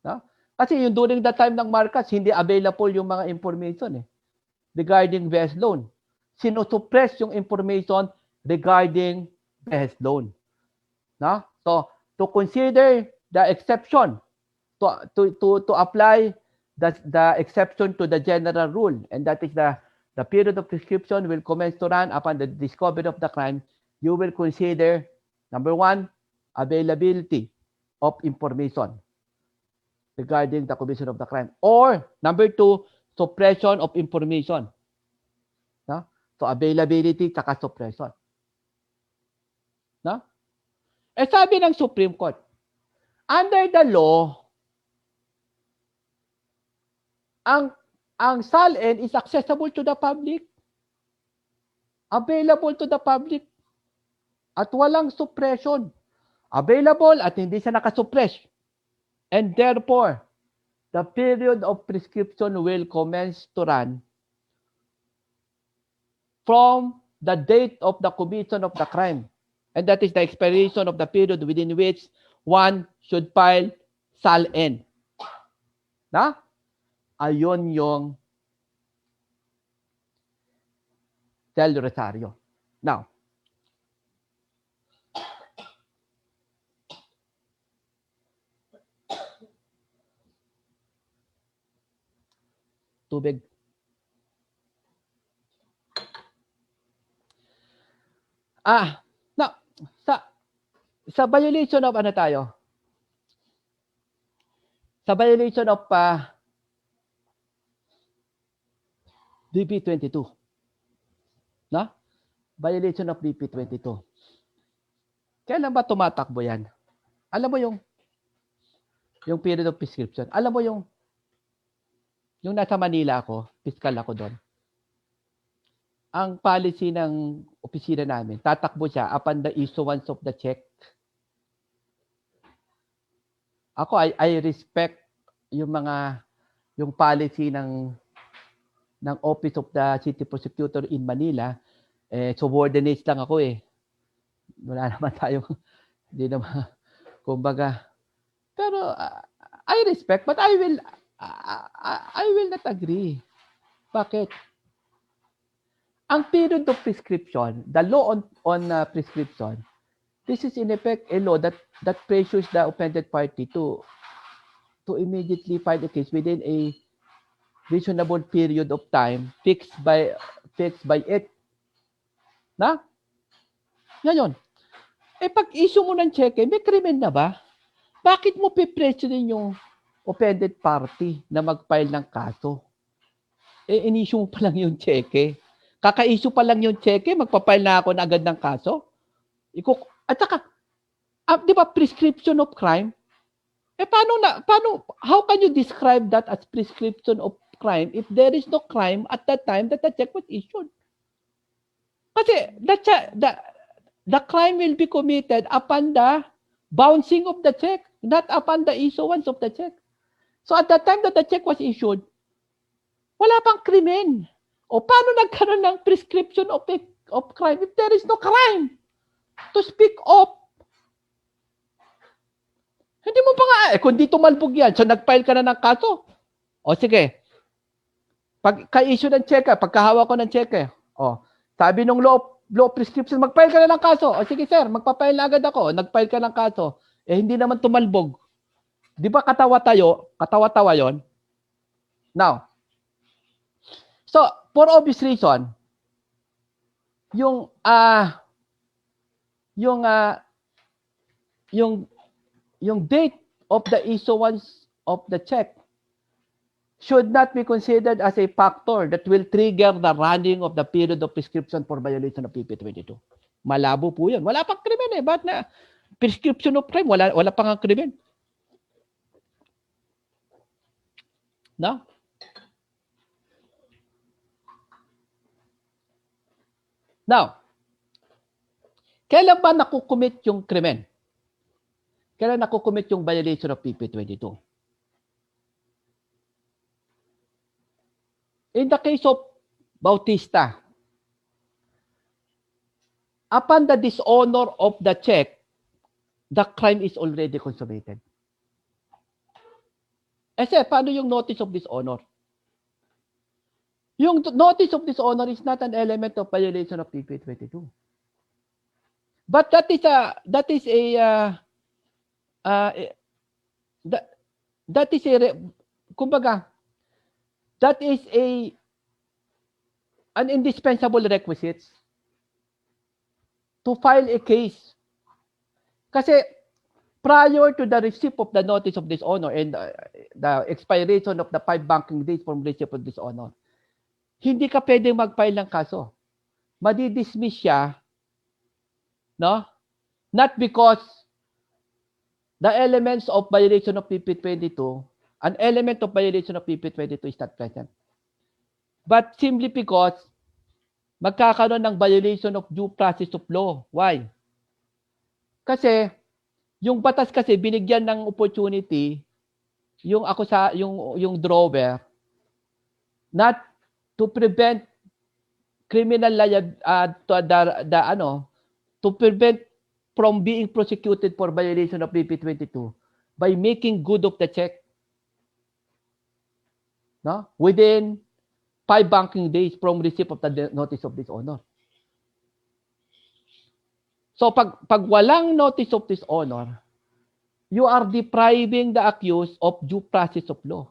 No? Kasi yung during the time ng Marcos, hindi available yung mga information regarding behest loan. Sinusuppress yung information regarding behest loan. No? So, to consider the exception, to apply the exception to the general rule, and that is the period of prescription will commence to run upon the discovery of the crime, you will consider, number 1, availability of information. regarding the commission of the crime. Or, number 2, suppression of information. No? So, availability tsaka suppression. No? Eh, sabi ng Supreme Court, under the law, ang SALN is accessible to the public, available to the public, at walang suppression. Available at hindi siya nakasuppress. And therefore, the period of prescription will commence to run from the date of the commission of the crime. And that is the expiration of the period within which one should file SALN. Na? Ayun yung Del Rosario. Now, tubig. Now, sa violation of ano tayo? Sa violation of BP 22. No? Violation of BP 22. Kailan ba tumatakbo yan? Alam mo yung period of prescription. Alam mo yung nasa Manila ako, fiscal ako doon. Ang policy ng opisina namin, tatakbo siya upon the issuance of the check. Ako, I respect yung policy ng Office of the City Prosecutor in Manila. Subordinates lang ako eh. Wala naman tayo, hindi naman, kumbaga. Pero, I respect, but I will not agree. Bakit? Ang period of prescription, the law on prescription, this is in effect a law that pressures the offended party to immediately file a case within a reasonable period of time fixed by it. Na? Ngayon, pag issue mo ng cheque, may krimen na ba? Bakit mo pipressurein yung offended party na mag-file ng kaso? In-issue mo pa lang yung cheque. Kaka-issue pa lang yung cheque, magpa-file na ako na agad ng kaso? At saka, di ba prescription of crime? How can you describe that as prescription of crime if there is no crime at that time that the check was issued? Kasi the crime will be committed upon the bouncing of the check, not upon the issuance of the check. So at the time that the check was issued, wala pang krimen. O paano nagkaroon ng prescription of crime if there is no crime to speak of? Hindi mo pa nga, kung di tumalbog yan, so nag-file ka na ng kaso. O sige, pagka-issue ng cheque, pagkahawa ko ng cheque, sabi nung law prescription, mag-file ka na ng kaso. O sige sir, magpa-file na agad ako. Nag-file ka ng kaso. Hindi naman tumalbog. Di ba katawa-tawa yon? Now, so, for obvious reason, yung date of the issuance of the check should not be considered as a factor that will trigger the running of the period of prescription for violation of PP 22. Malabo po yun. Wala pang krimen eh. Ba't na prescription of crime? Wala pang ang krimen. No? Now, kailan ba nakukumit yung krimen? Kailan nakukumit yung violation of PP 22? In the case of Bautista, upon the dishonor of the check, the crime is already consummated. Paano yung notice of dishonor? Yung notice of dishonor is not an element of violation of PP 22. But that is an indispensable requisite to file a case. Kasi prior to the receipt of the notice of dishonor and the expiration of the 5 banking days from receipt of dishonor, hindi ka pwedeng mag-file ng kaso. Madi-dismiss siya, no? Not because the elements of violation of PP22, an element of violation of PP22 is not present. But simply because magkakaroon ng violation of due process of law. Why? Kasi yung batas kasi binigyan ng opportunity yung drawer not to prevent criminal liability to prevent from being prosecuted for violation of PP22 by making good of the check, no, within 5 banking days from receipt of the notice of dishonor. So pag walang notice of dishonor, you are depriving the accused of due process of law.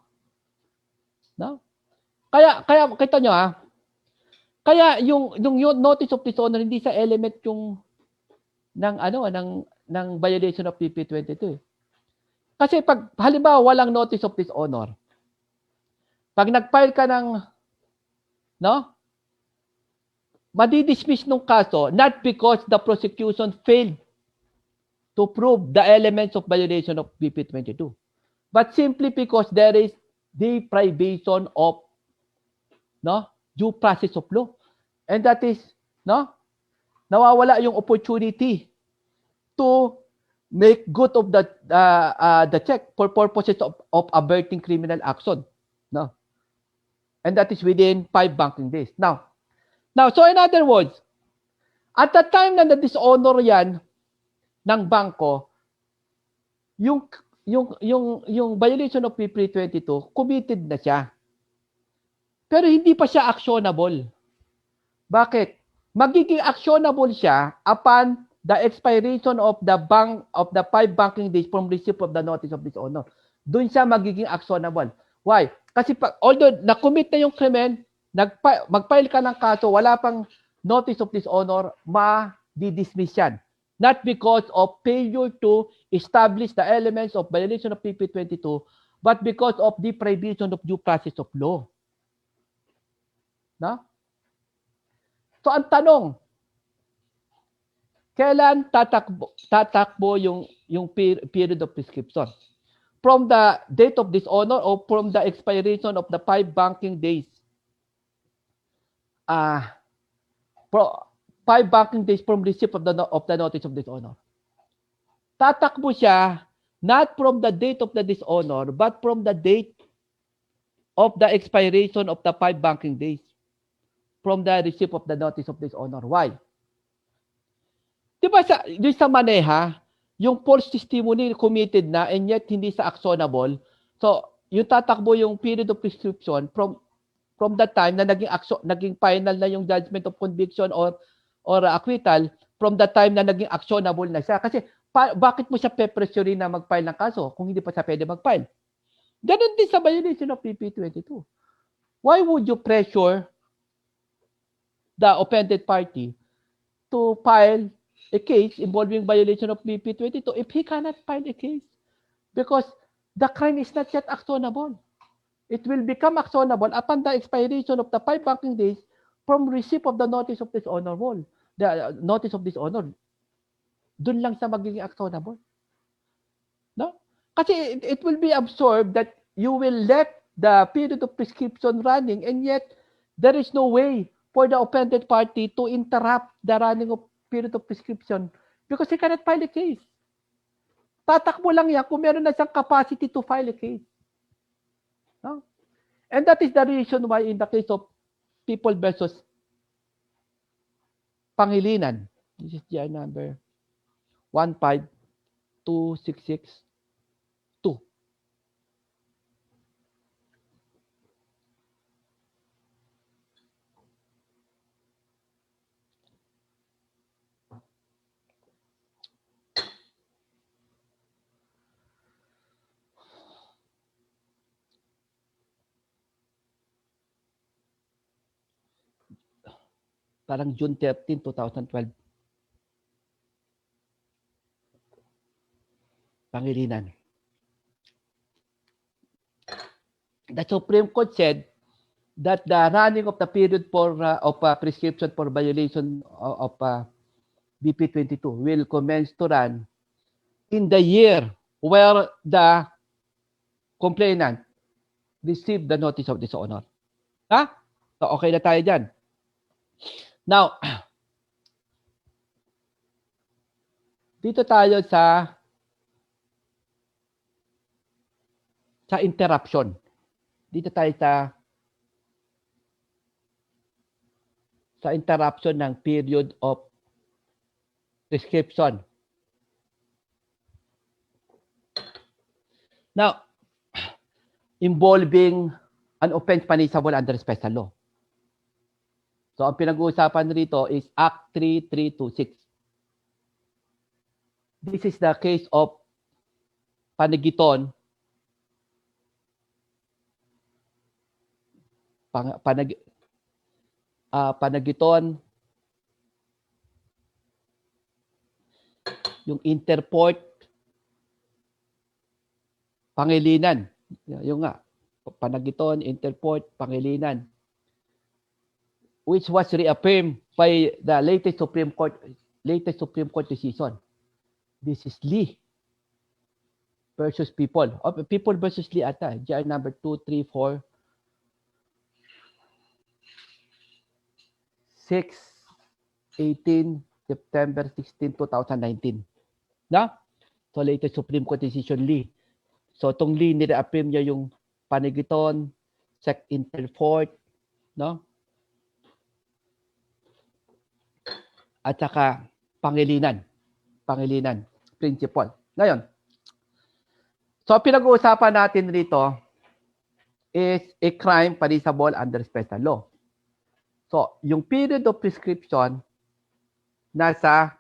No? Kaya kita nyo ha, kaya yung notice of dishonor hindi sa element yung ng violation of PP22. Kasi pag halimbawa walang notice of dishonor, pag nag-file ka ng madi-dismiss nung kaso not because the prosecution failed to prove the elements of violation of PP22, but simply because there is deprivation of due process of law. And that is, nawawala yung opportunity to make good of the check for purposes of averting criminal action. No? And that is within 5 banking days. Now, so in other words, at the time na na-dishonor yan ng bangko, yung violation of PP22, committed na siya. Pero hindi pa siya actionable. Bakit? Magiging actionable siya upon the expiration of the 5 banking days from receipt of the notice of dishonor. Doon siya magiging actionable. Why? Kasi although na-commit na yung krimen, mag-file ka ng kaso, wala pang notice of dishonor, ma-dismiss yan. Not because of failure to establish the elements of violation of PP22, but because of deprivation of due process of law. No? So ang tanong, kailan tatakbo yung period of prescription? From the date of dishonor or from the expiration of the 5 banking days? 5 banking days from receipt of the notice of dishonor. Tatakbo siya not from the date of the dishonor, but from the date of the expiration of the 5 banking days from the receipt of the notice of dishonor. Why? Diba sa maneha, yung false testimony committed na and yet hindi sa actionable, so yung tatakbo yung period of prescription from the time na naging final na yung judgment of conviction or acquittal, from the time na naging actionable na siya. Kasi bakit mo siya pe-pressurein na mag-file ng kaso kung hindi pa siya pwede mag-file? Ganun din sa violation of PP22. Why would you pressure the offended party to file a case involving violation of PP22 if he cannot file a case? Because the crime is not yet actionable. It will become actionable upon the expiration of the 5 banking days from receipt of the notice of dishonor. The notice of dishonor. Doon lang sa magiging actionable. No? Kasi it will be absorbed that you will let the period of prescription running and yet there is no way for the offended party to interrupt the running of period of prescription because he cannot file a case. Tatakbo lang yan kung meron na siyang capacity to file a case. No? And that is the reason why in the case of People versus Pangilinan, this is GI number 15266-2. Parang June 13, 2012. Pangilinan. The Supreme Court said that the running of the period for prescription for violation of BP 22 will commence to run in the year where the complainant received the notice of dishonor. Ha? So, okay na tayo dyan. Now, dito tayo sa interruption. Dito tayo sa interruption ng period of prescription. Now, involving an offense punishable under special law. So, ang pinag-uusapan rito is Act 3326. This is the case of panagiton, panagiton, yung interport, pangilinan. Yung nga, panagiton, interport, pangilinan, which was reaffirmed by the latest Supreme Court decision. This is Lee versus People. People versus Lee ata. GR number 234 6/18 September 16, 2019. Na? So, latest Supreme Court decision Lee. So, itong Lee, nire-affirm niya yung panagiton, sec interport, no? At saka pangilinan principle. Ngayon, so pinag-uusapan natin rito is a crime punishable under special law. So, yung period of prescription nasa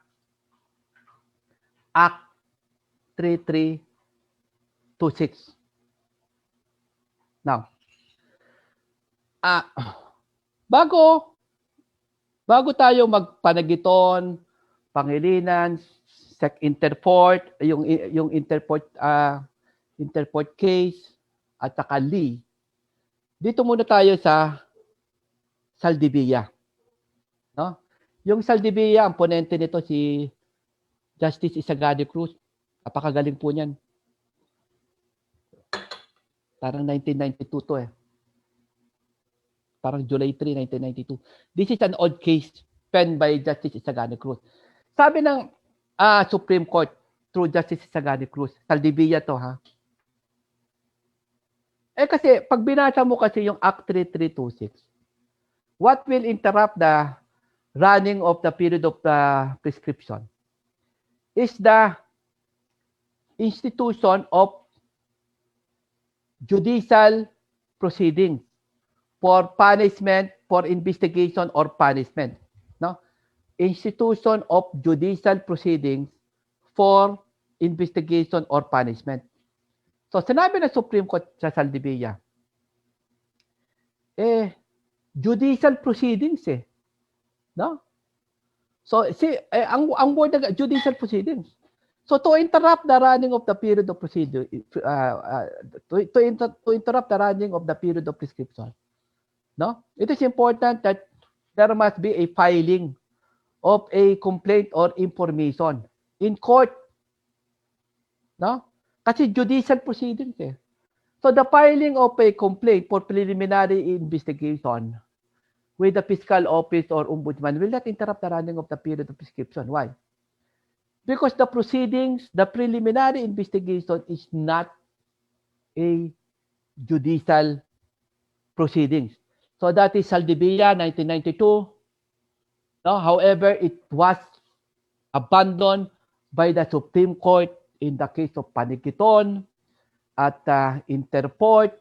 Act 3326. Now, bago tayo magpanagiton, pangilinan, sec interport, yung interport case at saka Lee. Dito muna tayo sa Saldivia. No? Yung Saldivia, ang ponente nito si Justice Isagani Cruz. Napakagaling po niyan. Parang 1992 to eh. Parang July 3, 1992. This is an old case penned by Justice Isagani Cruz. Sabi ng Supreme Court through Justice Isagani Cruz, Saldivia to ha. Kasi pag binasa mo kasi yung Act 3326, what will interrupt the running of the period of the prescription is the institution of judicial proceedings for punishment, for investigation or punishment. No? Institution of judicial proceedings for investigation or punishment. So, sinabi ng Supreme Court sa Saldivia, judicial proceedings no? So, ang word ng judicial proceedings. So, to interrupt the running of the period of procedure, to interrupt the running of the period of prescription, no? It is important that there must be a filing of a complaint or information in court, no? Kasi judicial proceedings So, the filing of a complaint for preliminary investigation with the fiscal office or ombudsman will not interrupt the running of the period of prescription. Why? Because the proceedings, the preliminary investigation is not a judicial proceedings. So that is Saldivia, 1992. No, however, it was abandoned by the Supreme Court in the case of Panikiton at Interport,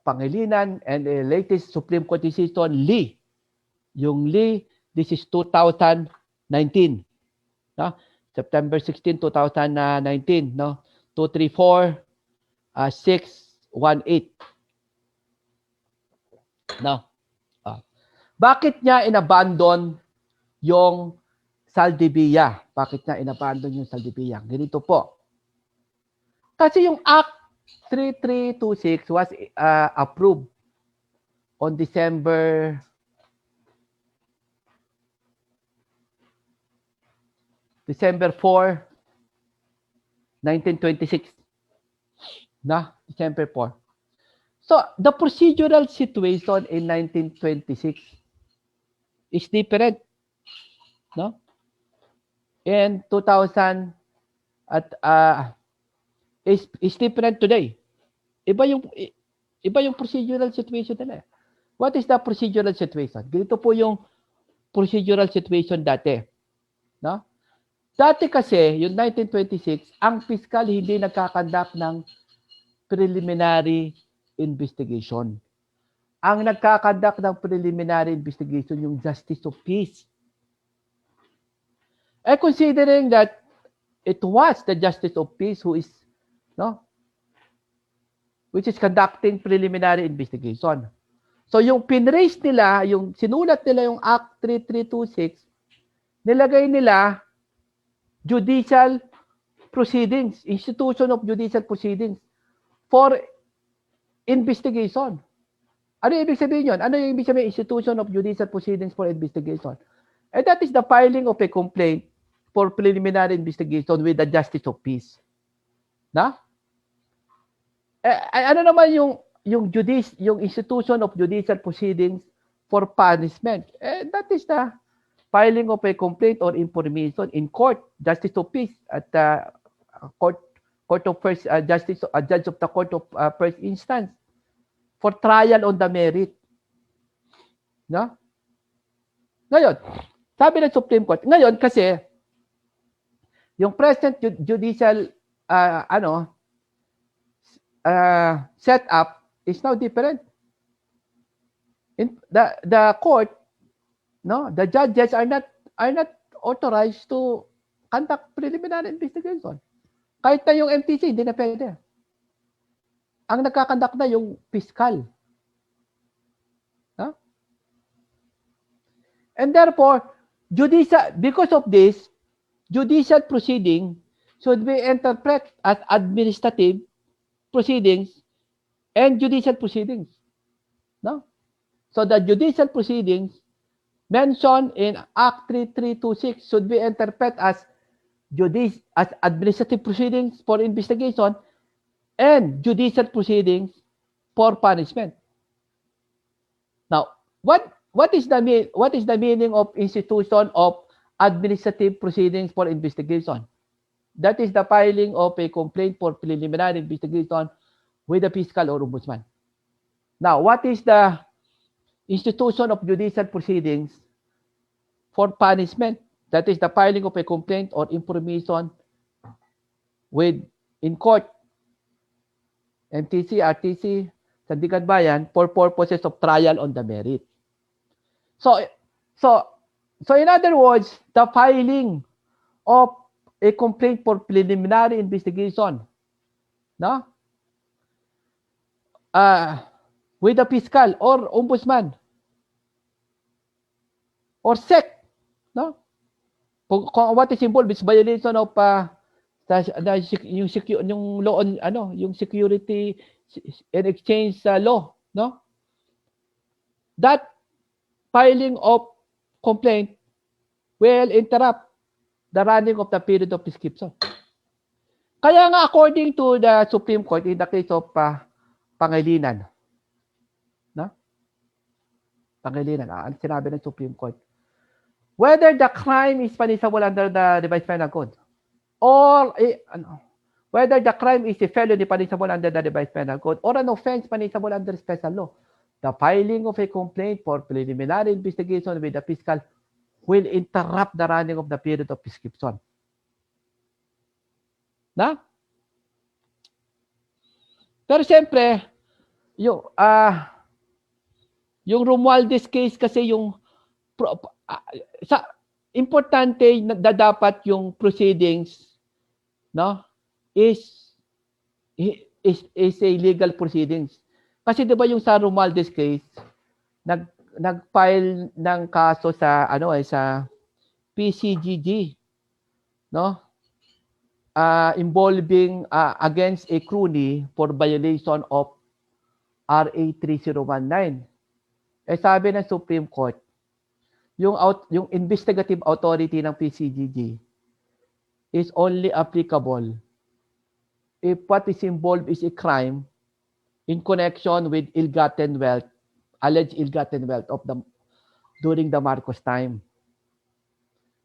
Pangilinan, and the latest Supreme Court decision, Lee. Yung Lee, this is 2019. No? September 16, 2019. No? 234, 618. No? Bakit niya inabandon yung Saldivia? Bakit niya inabandon yung Saldivia? Ganito po. Kasi yung Act 3326 was approved on December 4, 1926. December 4. So, the procedural situation in 1926 is different, no? In 2000 at is different today. Iba yung procedural situation nila. What is the procedural situation? Ganito po yung procedural situation dati, no? Dati kasi, yung 1926, ang fiscal hindi nagkakandak ng preliminary investigation. Ang nagkakandak ng preliminary investigation yung Justice of Peace. Considering that it was the Justice of Peace which is conducting preliminary investigation. So yung pinraise nila, yung sinulat nila yung Act 3326, nilagay nila judicial proceedings, institution of judicial proceedings for investigation. Ano yung ibig sabihin yun? Ano yung ibig sabihin institution of judicial proceedings for investigation? And that is the filing of a complaint for preliminary investigation with the Justice of Peace. Ano naman yung institution of judicial proceedings for punishment? That is the filing of a complaint or information in court, Justice of Peace at court of first justice, judge of the court of first instance for trial on the merit. Ngayon, sabi ng Supreme Court, ngayon kasi yung present judicial setup is now different. In the court, the judges are not authorized to conduct preliminary investigation. Kahit na yung MTC, hindi na pwede. Ang nagkakandak na yung fiscal. And therefore, because of this, judicial proceeding should be interpreted as administrative proceedings and judicial proceedings. So the judicial proceedings mentioned in Act 3326 should be interpreted as administrative proceedings for investigation and judicial proceedings for punishment. Now, what is the meaning of institution of administrative proceedings for investigation? That is the filing of a complaint for preliminary investigation with the fiscal or ombudsman. Now, what is the institution of judicial proceedings for punishment? That is the filing of a complaint or information in court, MTC, RTC, Sandigan Bayan, for purposes of trial on the merit. So in other words, the filing of a complaint for preliminary investigation, with the fiscal or ombudsman or SEC, what is involved is violation of yung law on yung security and exchange law, that filing of complaint will interrupt the running of the period of prescription. Kaya nga, according to the Supreme Court in the case of Pangilinan, ang sinabi ng Supreme Court, whether the crime is punishable under the Revised Penal Code or whether the crime is a felony punishable under the Revised Penal Code or an offense punishable under special law, the filing of a complaint for preliminary investigation with the fiscal will interrupt the running of the period of prescription. Pero siyempre, yung Romualdez case kasi importante na dapat yung proceedings is a legal proceedings. Kasi 'di ba yung sa Romualdez case nag-file ng kaso sa sa PCGG, involving against a crony for violation of RA 3019. Sabi ng Supreme Court, yung investigative authority ng PCGG is only applicable if what is involved is a crime in connection with ill-gotten wealth, alleged ill-gotten wealth during the Marcos time.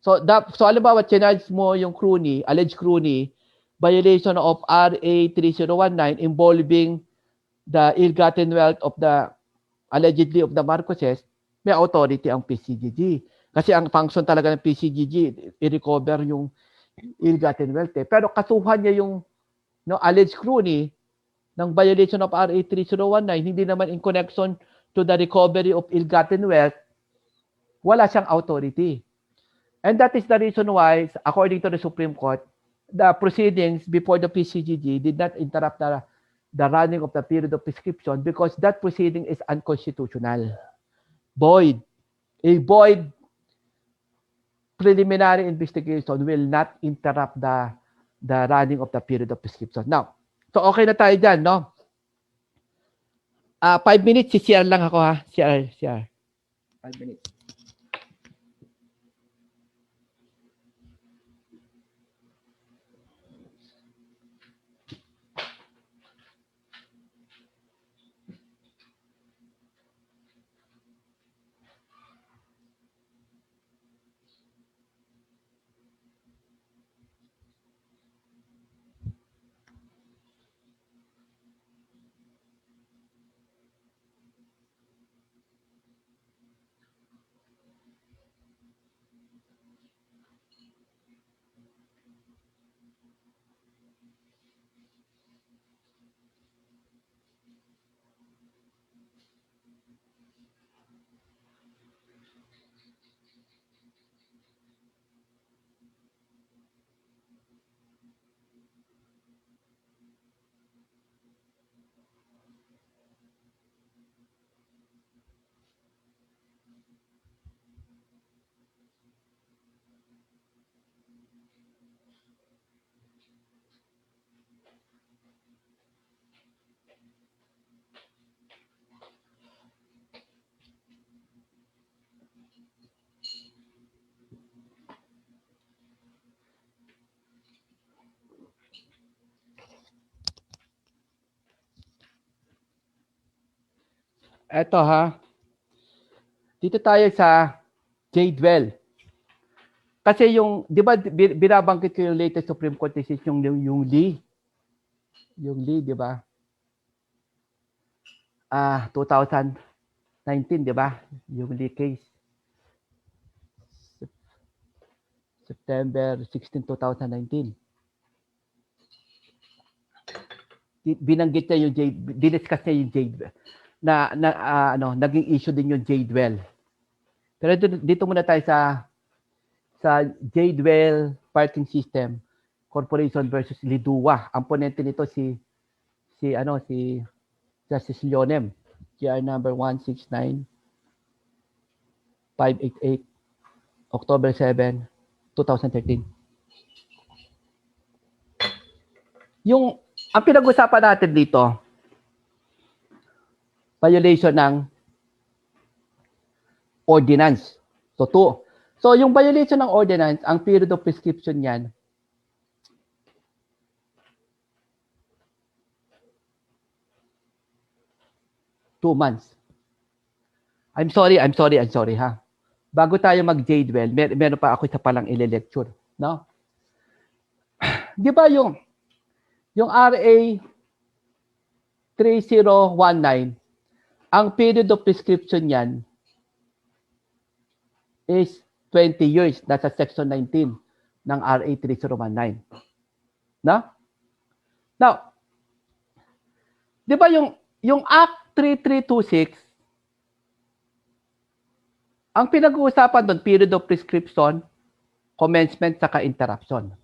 So halimbawa, chinarge mo yung crony, alleged crony, violation of RA 3019 involving the ill-gotten wealth of the allegedly of the Marcoses, may authority ang PCGG. Kasi ang function talaga ng PCGG, i-recover yung ill-gotten wealth. Pero kasuhan niya yung alleged crony ng violation of RA 3019, hindi naman in connection to the recovery of ill-gotten wealth, wala siyang authority. And that is the reason why, according to the Supreme Court, the proceedings before the PCGG did not interrupt the running of the period of prescription because that proceeding is unconstitutional. Void. A void preliminary investigation will not interrupt the running of the period of prescription. Now, so okay na tayo dyan, no? 5 minutes, si-share lang ako ha. Share. 5 minutes. Eto ha. Dito tayo sa Jadewell. Kasi yung, di ba, binabangkit ko yung latest Supreme Court decision, yung Lee. Yung Lee, di ba? 2019, di ba? Yung Lee case. September 16, 2019. Binanggit niya yung Jade, diniscuss niya yung Jade naging issue din yung Jadewell. Pero dito muna tayo sa Jadewell Parking System Corporation versus Lidua. Ang ponente nito si Justice Leonem, GR number 169588, October 7, 2013. Ang pinag-usapan natin dito, violation ng ordinance. So yung violation ng ordinance, ang period of prescription niyan, two months. I'm sorry ha. Bago tayo mag-Jadewell, meron pa ako isa palang ile-lecture, no? Di ba yung RA 3019, ang period of prescription niyan is 20 years. Nasa section 19 ng RA 3019. No? Now, di ba yung Act 3326, ang pinag-uusapan doon, period of prescription, commencement, saka interruption.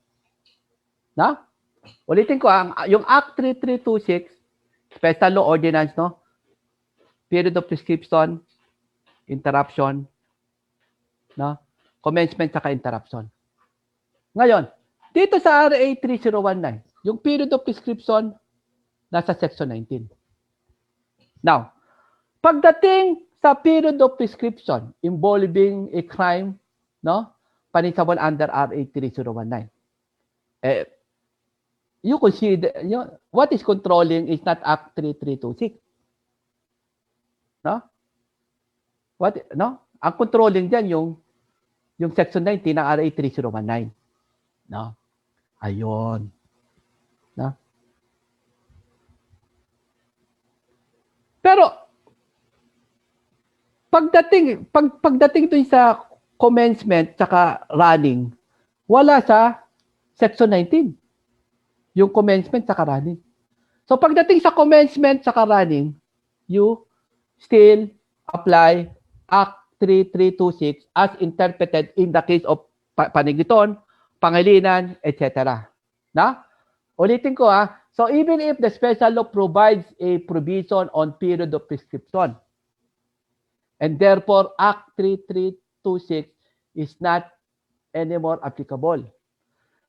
No? Ulitin ko, yung Act 3326, Special Law Ordinance, no? Period of prescription, interruption, no? Commencement saka interruption. Ngayon, Dito sa RA 3019, yung period of prescription, nasa Section 19. Now, pagdating sa period of prescription involving a crime, no, punishable under RA 3019, you consider, what is controlling is not Act 3326. No? Ang controlling diyan yung Section 19 ng RA 3019. No? Ayun. No? Pero pagdating dun sa commencement tsaka running, wala sa Section 19. Yung commencement tsaka running. So pagdating sa commencement tsaka running, you still apply Act 3326 as interpreted in the case of panigiton, pangilinan, etc. Na? Ulitin ko So even if the special law provides a provision on period of prescription, and therefore Act 3326 is not anymore applicable.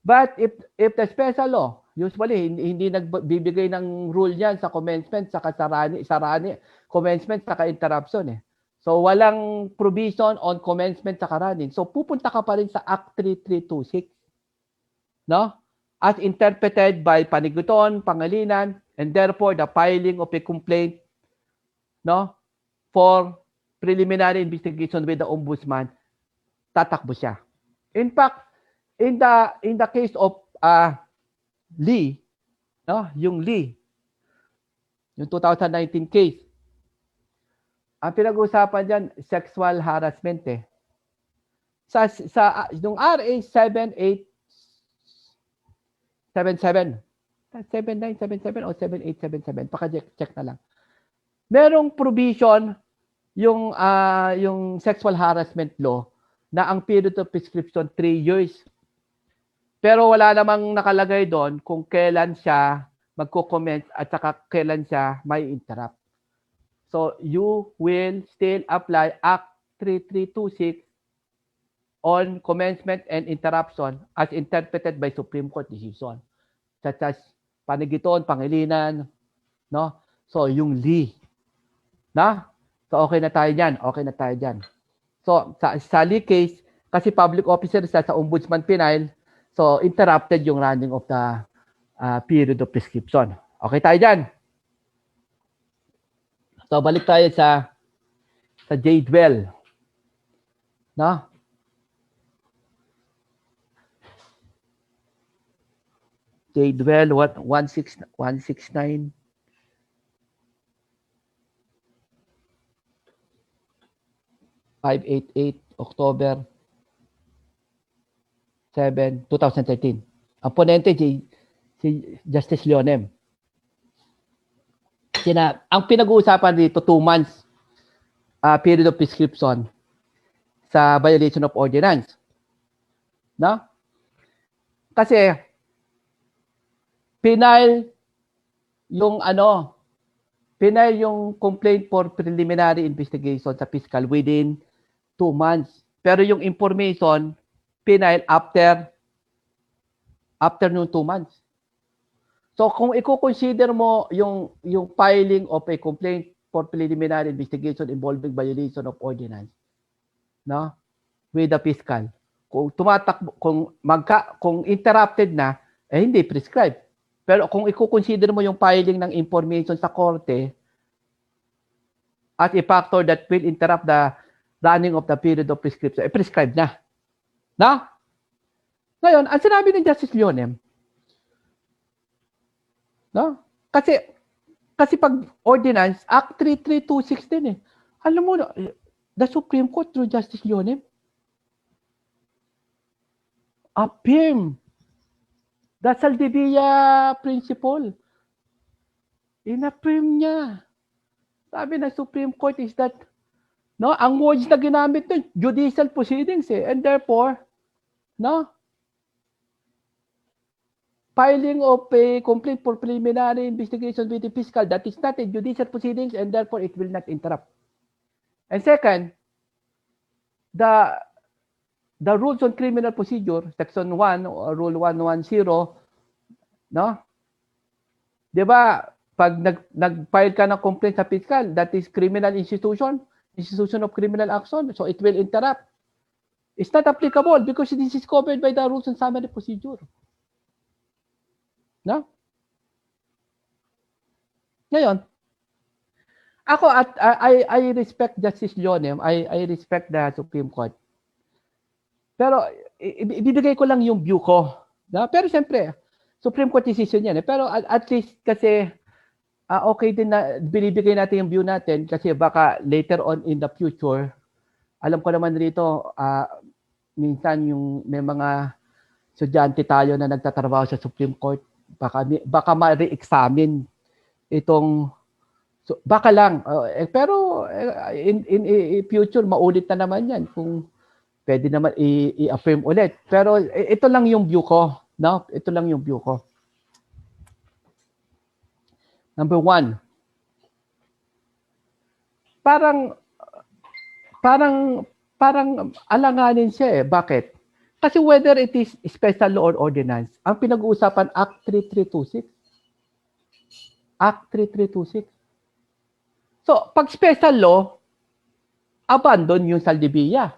But if the special law, usually hindi nagbibigay ng rule yan sa commencement saka sarani, commencement saka interruption So walang provision on commencement saka running. So pupunta ka pa rin sa Act 3326. No? As interpreted by paniguton, pangalinan, and therefore the filing of a complaint, no, for preliminary investigation with the ombudsman, tatakbo siya. In fact, in the case of Lee, no, yung 2019 case, ang pinag-uusapan diyan sexual harassment Sa yung RA 7877 7977 o 7877, paka-check na lang. Merong provision yung sexual harassment law na ang period of prescription 3 years. Pero wala namang nakalagay doon kung kailan siya magko-comment at saka kailan siya may interrupt. So you will still apply Act 3326 on commencement and interruption as interpreted by Supreme Court decision, such as panigiton, pangilinan, no? So yung Lee, na? So okay na tayo diyan. So sa Lee case, kasi public officer sa ombudsman penal, so interrupted yung running of the period of prescription. Okay tayo diyan. So balik tayo sa Jadwell. No? Jadwell 169 588 October 7, 2013. Ang ponente si Justice Leonem. Ang pinag-uusapan dito 2 months period of prescription sa violation of ordinance. No? Kasi penal yung complaint for preliminary investigation sa fiscal within 2 months. Pero yung information penal after nung 2 months. So kung i-consider mo yung filing of a complaint for preliminary investigation involving violation of ordinance, no, with the fiscal, kung tumatakbo, kung interrupted na, hindi prescribed. Pero kung i-consider mo yung filing ng information sa korte as a factor that will interrupt the running of the period of prescription, prescribed na. Na? Ngayon, ang sinabi ng Justice Leonem, no? Kasi pag ordinance, Act 3326 din Alam mo, the Supreme Court through Justice Leonem affirm the Saldivia principle. In-affirm niya. Sabi ng Supreme Court is that, no, ang words na ginamit nun, judicial proceedings and therefore, no, filing of a complaint for preliminary investigation with the fiscal, that is not a judicial proceedings and therefore it will not interrupt. And second, the the rules on criminal procedure, section 1 or rule 110, no? 'Di ba? Pag nag-file ka ng complaint sa fiscal, that is criminal institution of criminal action, so it will interrupt. It's not applicable because this is covered by the rules and summary procedure. No? Ngayon, ako I respect Justice Leonem, I respect the Supreme Court. Pero ibibigay ko lang yung view ko. No? Pero siyempre, Supreme Court decision yan. Pero at least kasi okay din na binibigay natin yung view natin kasi baka later on in the future, alam ko naman rito, minsan yung may mga estudyante tayo na nagtatrabaho sa Supreme Court, baka ma-re-examine itong, so, baka lang, pero in future, maulit na naman yan kung pwede naman i-affirm ulit. Pero ito lang yung view ko. No? Ito lang yung view ko. Number 1, parang alanganin siya eh. Bakit? Kasi whether it is special law or ordinance, ang pinag-uusapan Act 3326. Act 3326. So, pag special law, abandon yung saldibiya.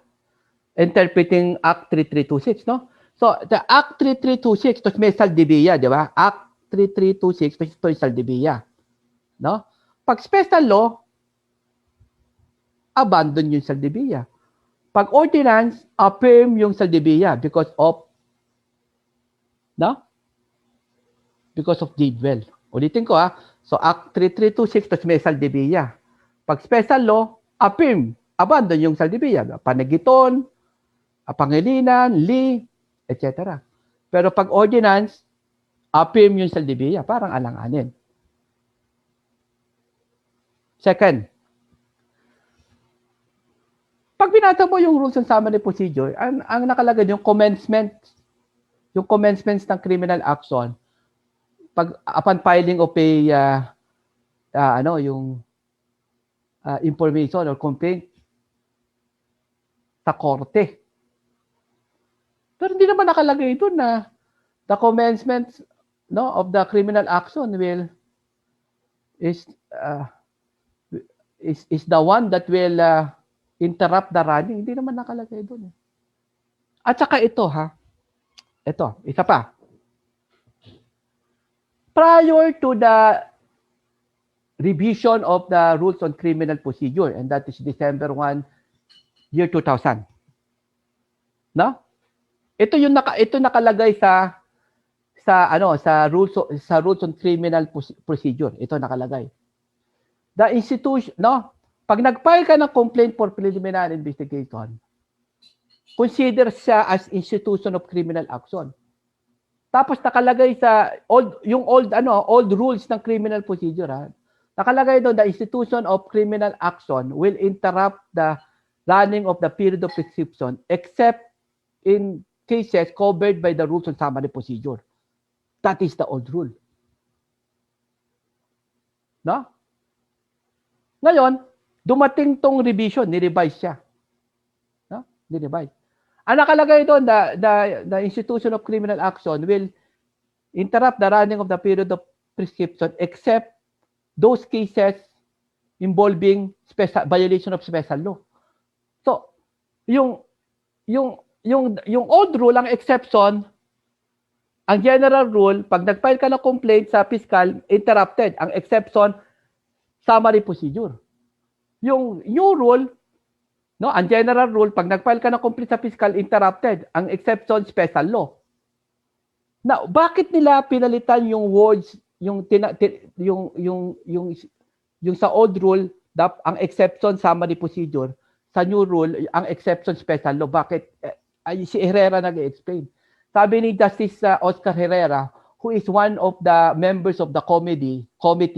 Interpreting Act 3326, no? So, the Act 3326, ito may saldibiya, di ba? Act 3326, ito yung saldibiya. No? Pag special law, abandon yung saldibiya. Pag ordinance, affirm yung saldibiya because of, no? Because of deed well. Ulitin ko So, Act 3326, ito may saldibiya. Pag special law, affirm, abandon yung saldibiya. Panagiton, Pangilinan, Li, etc. Pero pag ordinance, affirm yung saldibiya, parang alanganin. Second, pag binasa mo yung rules and summary procedure, ang nakalagay yung commencements ng criminal action, pag upon filing of a information or complaint sa korte. Pero hindi naman nakalagay doon na the commencement of the criminal action is the one that will interrupt the running. Hindi naman nakalagay doon. At saka ito Ito, isa pa. Prior to the revision of the rules on criminal procedure, and that is December 1, year 2000. No? Ito nakalagay sa rules on criminal procedure. Ito nakalagay. The institution, pag nag-file ka ng complaint for preliminary investigation, consider siya as institution of criminal action. Tapos nakalagay sa old rules ng criminal procedure, nakalagay doon, the institution of criminal action will interrupt the running of the period of prescription except in cases covered by the rules on summary procedure. That is the old rule. No? Ngayon, dumating tong revision, ni-revise siya. No? Ni-revise. Ang nakalagay doon, the institution of criminal action will interrupt the running of the period of prescription except those cases involving violation of special law. So, yung old rule, ang exception, ang general rule, pag nag-file ka ng complaint sa fiscal, interrupted. Ang exception, summary procedure. Yung new rule, ang general rule, pag nag-file ka ng complaint sa fiscal, interrupted. Ang exception, special law. Now, bakit nila pinalitan yung words, yung sa old rule, ang exception, summary procedure, sa new rule, ang exception, special law? Bakit? Si Herrera nag-explain. Sabi ni Justice Oscar Herrera, who is one of the members of the committee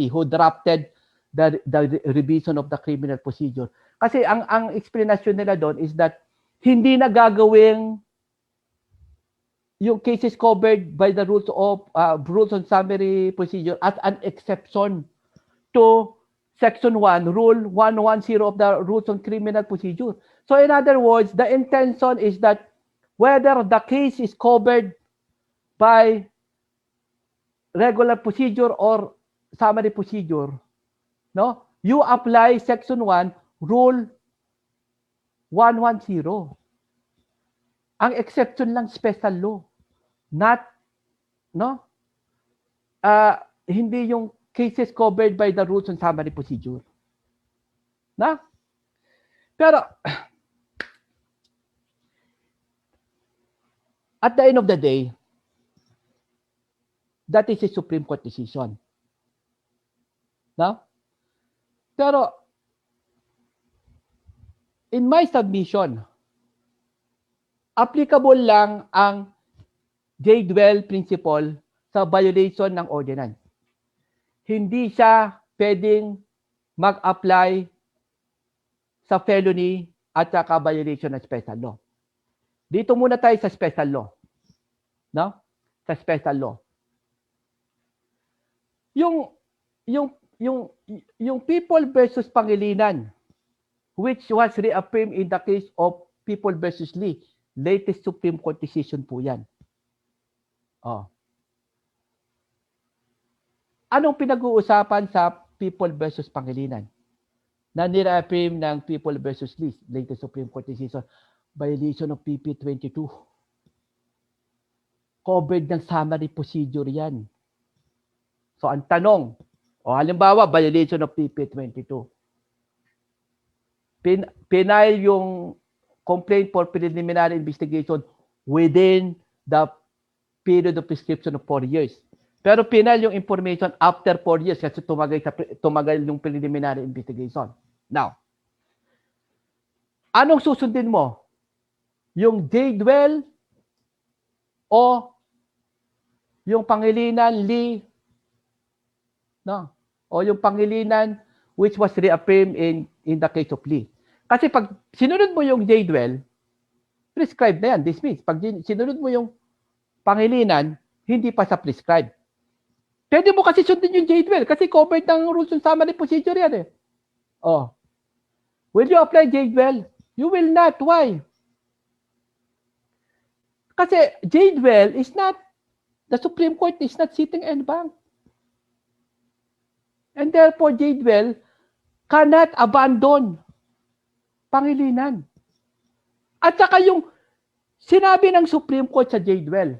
who drafted the revision of the criminal procedure. Kasi ang explanation nila doon is that hindi na gagawing yung cases covered by the rules on summary procedure as an exception to Section 1, Rule 110 of the Rules on Criminal Procedure. So in other words, the intention is that whether the case is covered by regular procedure or summary procedure, no? You apply Section 1, Rule 110. Ang exception lang special law, not, no? Hindi yung cases covered by the rules on summary procedure. Na? Pero, at the end of the day, that is a Supreme Court decision. No? Pero, in my submission, applicable lang ang J-12 principle sa violation ng ordinance. Hindi siya pwedeng mag-apply sa felony at saka violation ng special law. Dito muna tayo sa special law. No? Sa special law. Yung People versus Pangilinan, which was reaffirmed in the case of People versus Lee, latest Supreme Court decision po yan. Oh. Anong pinag-uusapan sa People versus Pangilinan? Na nireaffirm ng People versus Lee, latest Supreme Court decision, violation of PP 22. Covered ng summary procedure yan. So, ang tanong, halimbawa, violation of PP 22. Penal yung complaint for preliminary investigation within the period of prescription of 4 years. Pero penal yung information after 4 years kasi tumagal yung preliminary investigation. Now, anong susundin mo? Yung J-12 o yung Pangilinan Lee, no? O yung Pangilinan which was reaffirmed in the case of Lee. Kasi pag sinunod mo yung J-12, prescribed na yan, dismissed. Pag sinunod mo yung Pangilinan, hindi pa sa prescribed. Pwede mo kasi sundin yung J-12 kasi covered ng rules and summary procedure yan eh. Oh. Will you apply J-12? You will not. Why? Kasi J-12 is not, the Supreme Court is not sitting en banc. And therefore, J-12 cannot abandon Pangilinan. At saka yung sinabi ng Supreme Court sa J-12,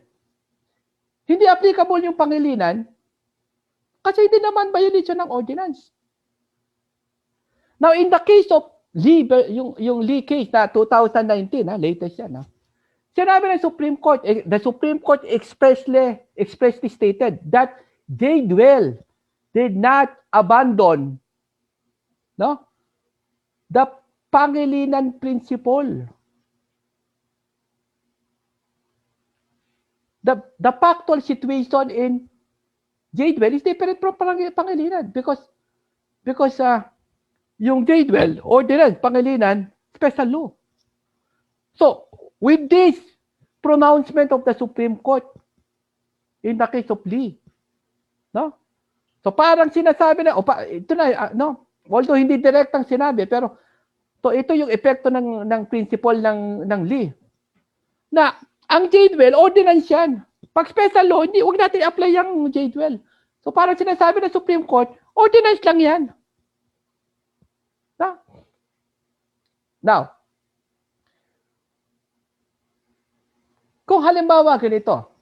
hindi applicable yung Pangilinan kasi hindi naman violation ng ordinance. Now, in the case of Lee, yung Lee case na 2019, latest yan, sinabi ng Supreme Court, the Supreme Court expressly stated that J-12 did not abandon the Pangilinan principle. The factual situation in J-12 is different from Pangilinan because yung J-12, ordinance, Pangilinan, special law. So, with this pronouncement of the Supreme Court in the case of Lee, no? So parang sinasabi na, ito na, no? Although hindi direktang sinabi, pero ito yung epekto ng principle ng Lee. Na ang J-12, ordinance yan. Pag special law, huwag natin apply yung J-12. So parang sinasabi ng Supreme Court, ordinance lang yan. No? Now, kung halimbawa ganito,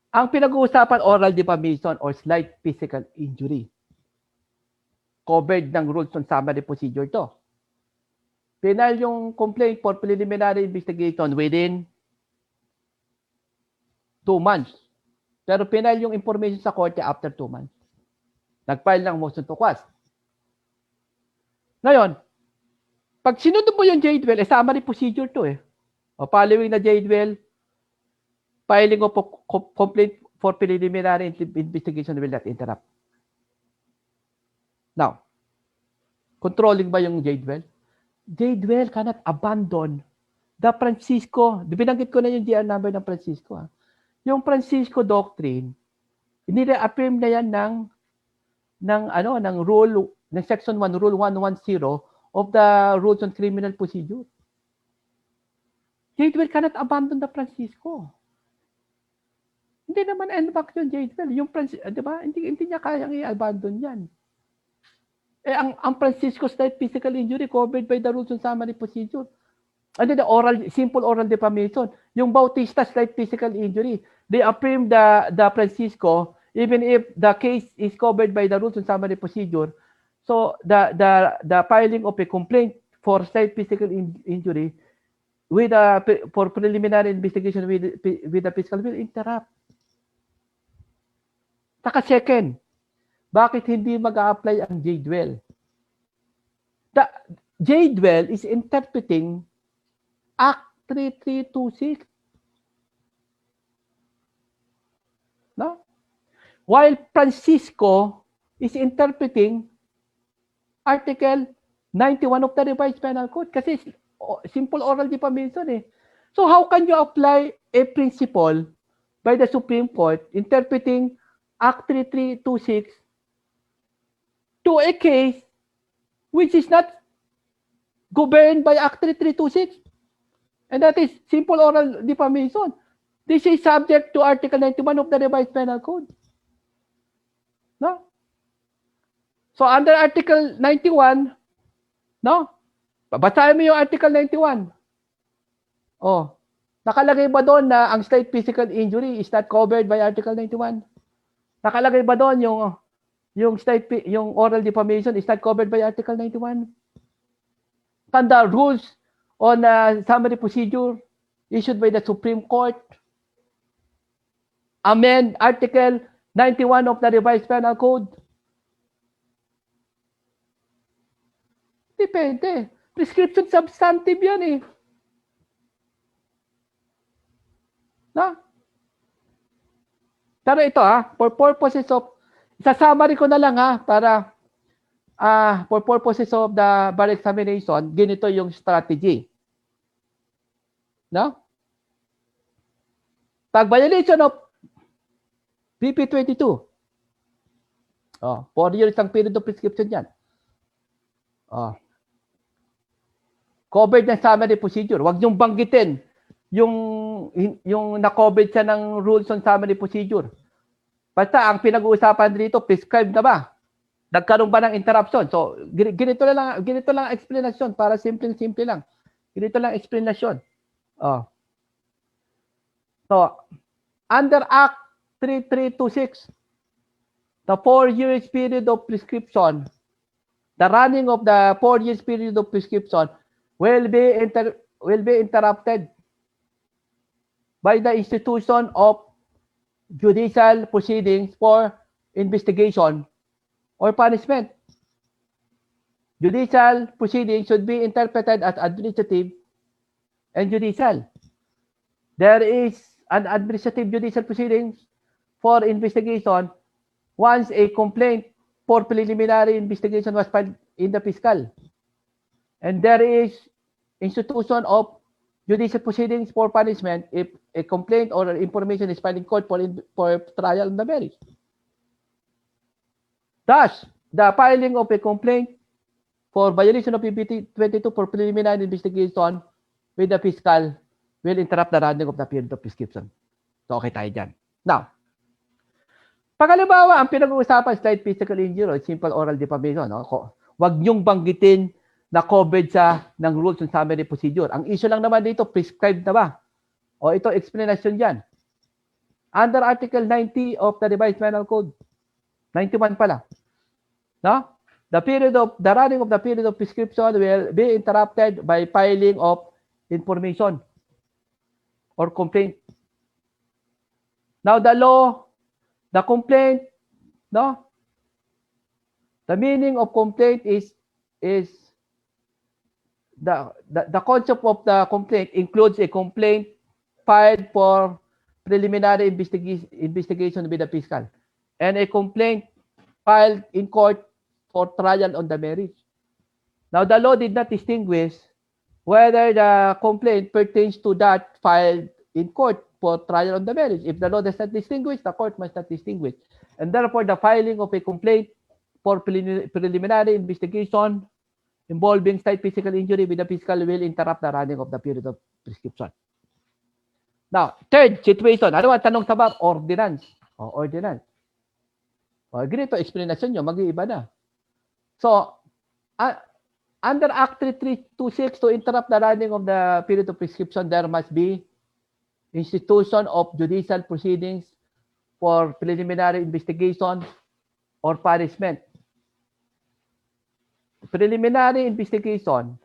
ang pinag-uusapan oral defamation or slight physical injury, covered ng rules on summary procedure to. Penal yung complaint for preliminary investigation within 2 months. Pero penal yung information sa korte after 2 months. Nag-file ng motion to quash. Ngayon, pag sinunod mo yung J-12, summary procedure to eh. O following na J-12, filing of complaint for preliminary investigation will not interrupt. Now, controlling ba yung J-12? J-12 cannot abandon the Francisco. Binanggit ko na yung GR number ng Francisco. Yung Francisco Doctrine, nire-affirm na yan ng rule, ng Section 1, Rule 110 of the Rules on Criminal Procedure. Jadwell cannot abandon the Francisco. Hindi naman en banc yun, Jadwell. Yung di ba? Hindi niya kayang i-abandon yan. Eh, ang Francisco slight physical injury covered by the rules and summary procedure. And then the simple oral defamation. Yung Bautista slight physical injury, they affirm the Francisco even if the case is covered by the rules and summary procedure. So the filing of a complaint for slight physical injury with for preliminary investigation with the fiscal will interrupt. Saka second, bakit hindi mag-a-apply ang Jadwell? The Jadwell is interpreting Act 3326. No? While Francisco is interpreting Article 91 of the Revised Penal Code kasi simple oral defamation eh. So how can you apply a principle by the Supreme Court interpreting Act 3326 to a case which is not governed by Act 3326? And that is simple oral defamation. This is subject to Article 91 of the Revised Penal Code. No? So under Article 91, no? Babasahin mo yung Article 91. Oh, nakalagay ba doon na ang slight physical injury is not covered by Article 91? Nakalagay ba doon yung oral defamation is not covered by Article 91? Can the rules on summary procedure issued by the Supreme Court amend Article 91 of the Revised Penal Code? Depende. Prescription substantive yan eh. No? Pero ito for purposes of, isa-summary ko na lang para for purposes of the bar examination, ganito yung strategy. No? Pag violation of BP 22, 4 years ang period of prescription yan. Covered ng summary procedure. Huwag niyong banggitin yung na-covered siya ng rules on summary procedure. Basta ang pinag-uusapan dito, prescribed na ba? Nagkaroon ba ng interruption? So, ganito lang explanation para simple lang. Ganito lang explanation. So, under Act 3326, the 4 years period of prescription, the running of the 4 years period of prescription will be interrupted by the institution of judicial proceedings for investigation or punishment. Judicial proceedings should be interpreted as administrative and judicial. There is an administrative judicial proceedings for investigation once a complaint for preliminary investigation was filed in the fiscal. And there is institution of judicial proceedings for punishment if a complaint or information is filed in court for trial on the merits. Thus, the filing of a complaint for violation of PBT 22 for preliminary investigation with the fiscal will interrupt the running of the period of prescription. So, okay tayo dyan. Now, pagkalibawa, ang pinag-uusapan slight physical injury or simple oral defamation. Huwag niyong banggitin na covered sa ng rules and summary procedure. Ang issue lang naman dito, prescribed na ba? O ito, explanation dyan. Under Article 90 of the Revised Penal Code, 91 pala. No? The running of the period of prescription will be interrupted by filing of information or complaint. Now, the law, the complaint, no? The meaning of complaint is the concept of the complaint includes a complaint filed for preliminary investigation with the fiscal and a complaint filed in court for trial on the merits. Now, the law did not distinguish whether the complaint pertains to that filed in court for trial on the merits. If the law does not distinguish, the court must not distinguish. And therefore, the filing of a complaint for preliminary investigation involving slight physical injury with the fiscal will interrupt the running of the period of prescription. Now, third situation. Ano ang tanong sa bar? Ordinance. Ordinance. Ganito, explanation nyo, mag-iiba na. So, under Act 3326, to interrupt the running of the period of prescription, there must be institution of judicial proceedings for preliminary investigation or punishment. Preliminary investigation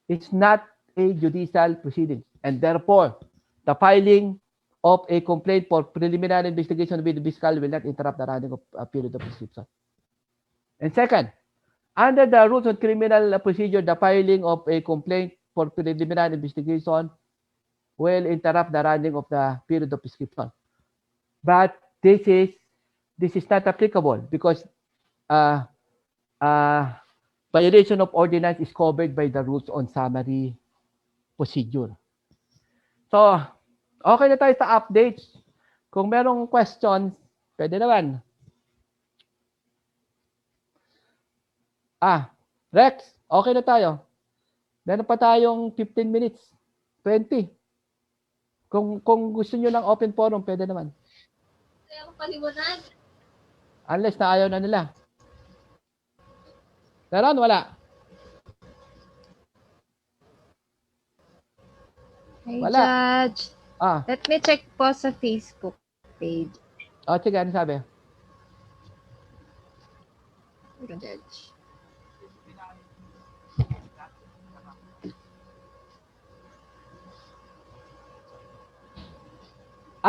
is not a judicial proceeding, and therefore, the filing of a complaint for preliminary investigation with the fiscal will not interrupt the running of a period of prescription. And second, under the rules of criminal procedure, the filing of a complaint for preliminary investigation will interrupt the running of the period of prescription. But this is not applicable because violation of ordinance is covered by the rules on summary procedure. So, okay na tayo sa updates. Kung merong questions, pwede naman. Rex, okay na tayo. Meron pa tayong 15 minutes. 20. Kung gusto nyo ng open forum, pwede naman. Kaya ako paliwanag. Unless na ayaw na nila. Meron, wala. Hey, Wala. Judge. Let me check po sa Facebook page. Sige, ano sabi? Judge.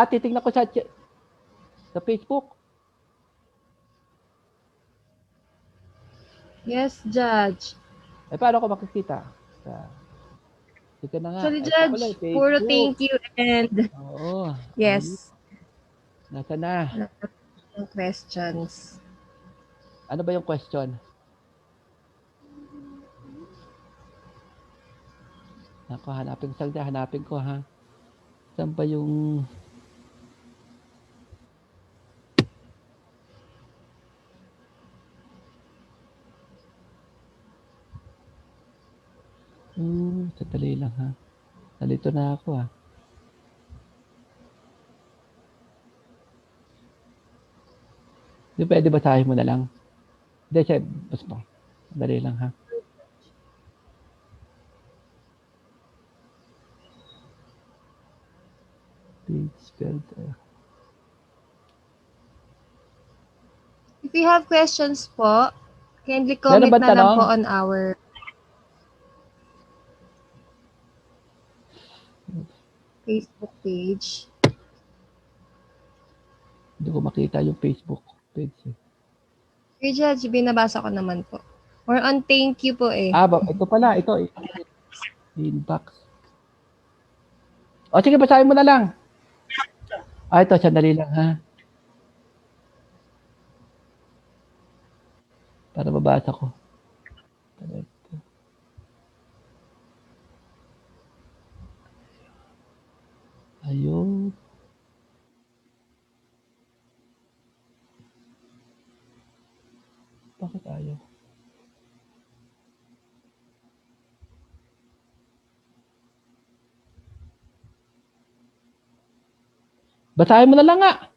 Titignan ko sa Facebook. Yes, Judge. Paano ko makikita? Ito na nga. Actually, Judge, puro thank you and yes. Nasa na? Yung questions. Ano ba yung question? Ako, hanapin ko ha. Saan ba yung... Sadali lang ha. Nalito na ako ha. Di pwede basahin mo na lang. Hindi siya, basta. Sadali lang ha. Page filter. If you have questions po, kindly comment na lang po on our Facebook page. Hindi ko makita yung Facebook page. Hey, Judge, binabasa ko naman po. Or on thank you po eh. Ito pala. Ito. Inbox. Sige, basahin mo na lang. Ito, sandali lang ha. Para mabasa ko. Ayun. Bakit ayaw? Basahin mo na lang nga.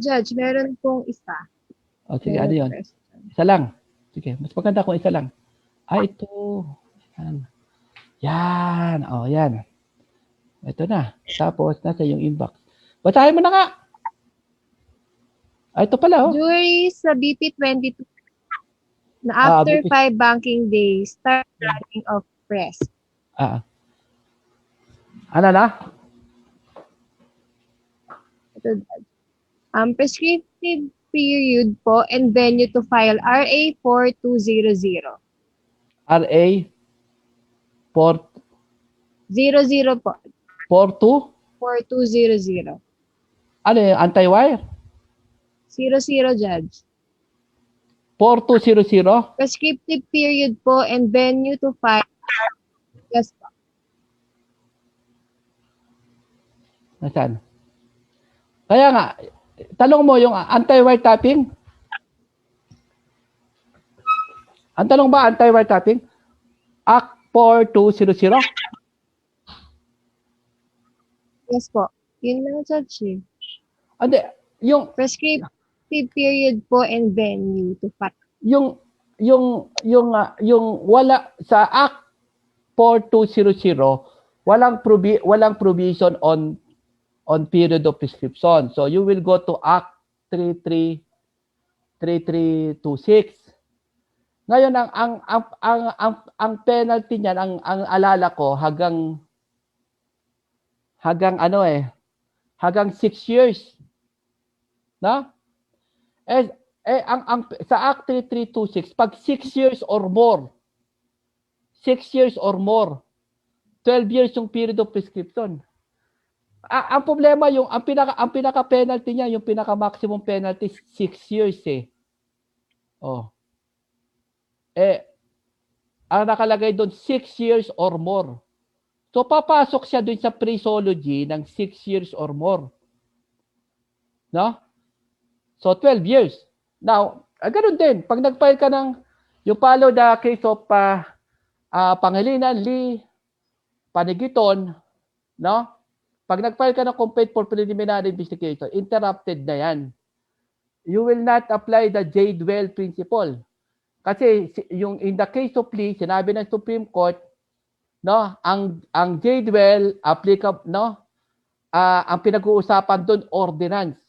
Judge, meron pong isa. Sige, ano yun? Isa lang. Sige, mas maganda kung isa lang. Ito. Yan. Yan. Ito na. Tapos, nasa yung inbox. Basahin mo na nga. Ito pala, Jury sa BP 22 na after 5 banking days, start running of press. Ano na? Ito, prescriptive period po and venue to file RA 4200. RA 00 po. 4200. Ano yung anti-wire? 00, Judge. 4200? Prescriptive period po and venue to file. Yes po. Nasaan? Kaya nga, tanong mo yung anti-wire tapping? Ang tanong ba, anti-wiretapping? Act 4200? Yes po. Yun lang, Judge. Eh. Hindi, yung Prescriptive period po and venue to fact. yung wala sa Act 4200, walang provision on period of prescription. So you will go to Act 3326. Ngayon ang penalty niyan, ang alala ko hanggang hanggang 6 years. No? Sa Act 3326, pag 6 years or more, 12 years yung period of prescription. Ang problema ang pinaka penalty niya, yung pinaka maximum penalty 6 years eh. Oh. Ang nakalagay doon 6 years or more. So papasok siya doon sa phraseology ng 6 years or more. No? So 12 years. Now, ganoon din, pag nag-file ka ng you follow the case of Pangilinan, Lee, Panigiton, no? Pag nag-file ka ng complaint for preliminary investigation, interrupted na yan. You will not apply the Jadwell principle. Kasi yung in the case of Lee, sinabi ng Supreme Court, no, ang Jadwell applicable, no? Ang pinag-uusapan doon ordinance.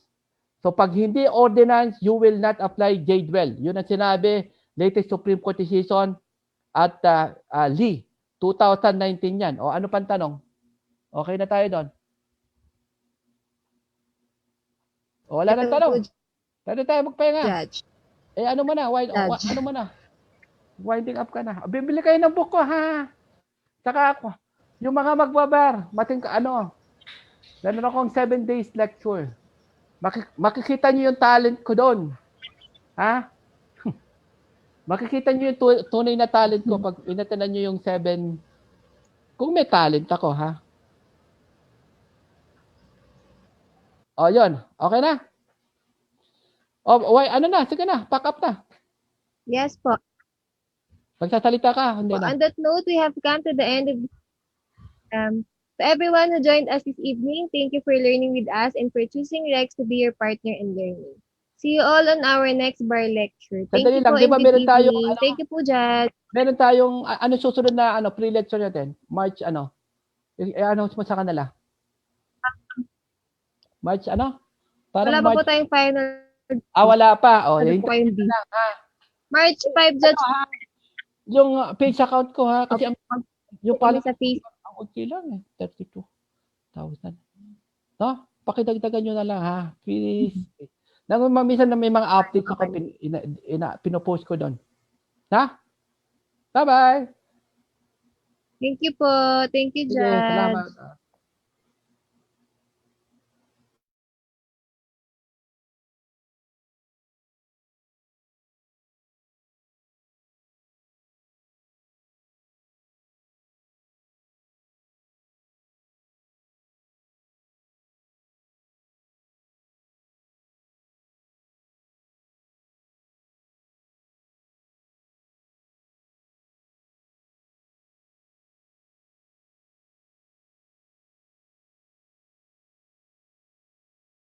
So pag hindi ordinance, you will not apply Jadwell. Yun ang sinabi, latest Supreme Court decision at Lee, 2019 yan. O ano pang tanong? Okay na tayo doon? O wala nang tanong? Tayo tayo magpahinga. Judge. Ano mo na? Ano mo na? Winding up ka na. Bibili kayo ng book ko, ha? Saka ako, yung mga magbabar, meron akong 7 days lecture. Makikita niyo yung talent ko doon. Ha? Makikita niyo yung tunay na talent ko pag inatanan niyo yung 7. Kung may talent ako, ha? O, yun. Okay na? O, ano na? Sige na. Pack up na. Yes po. Magsasalita ka. Hindi na. On that note, we have come to the end of to everyone who joined us this evening, thank you for learning with us and for choosing Rex to be your partner in learning. See you all on our next bar lecture. Thank you po and good evening. Thank you po, Judge. Meron tayong, susunod na, pre-lecture natin? March, i-announce mo sa kanila. March, Parang wala pa po tayong final. Wala pa. O, March 5, Judge. Yung page account ko, ha? Kasi yung pala sa Facebook. Ang okay lang, 32,000. No? Pakidagdagan nyo na lang, ha? Please. Minsan na may mga updates ako pinopost ko doon. Ha? Bye-bye. Thank you po. Thank you, Judge. Salamat.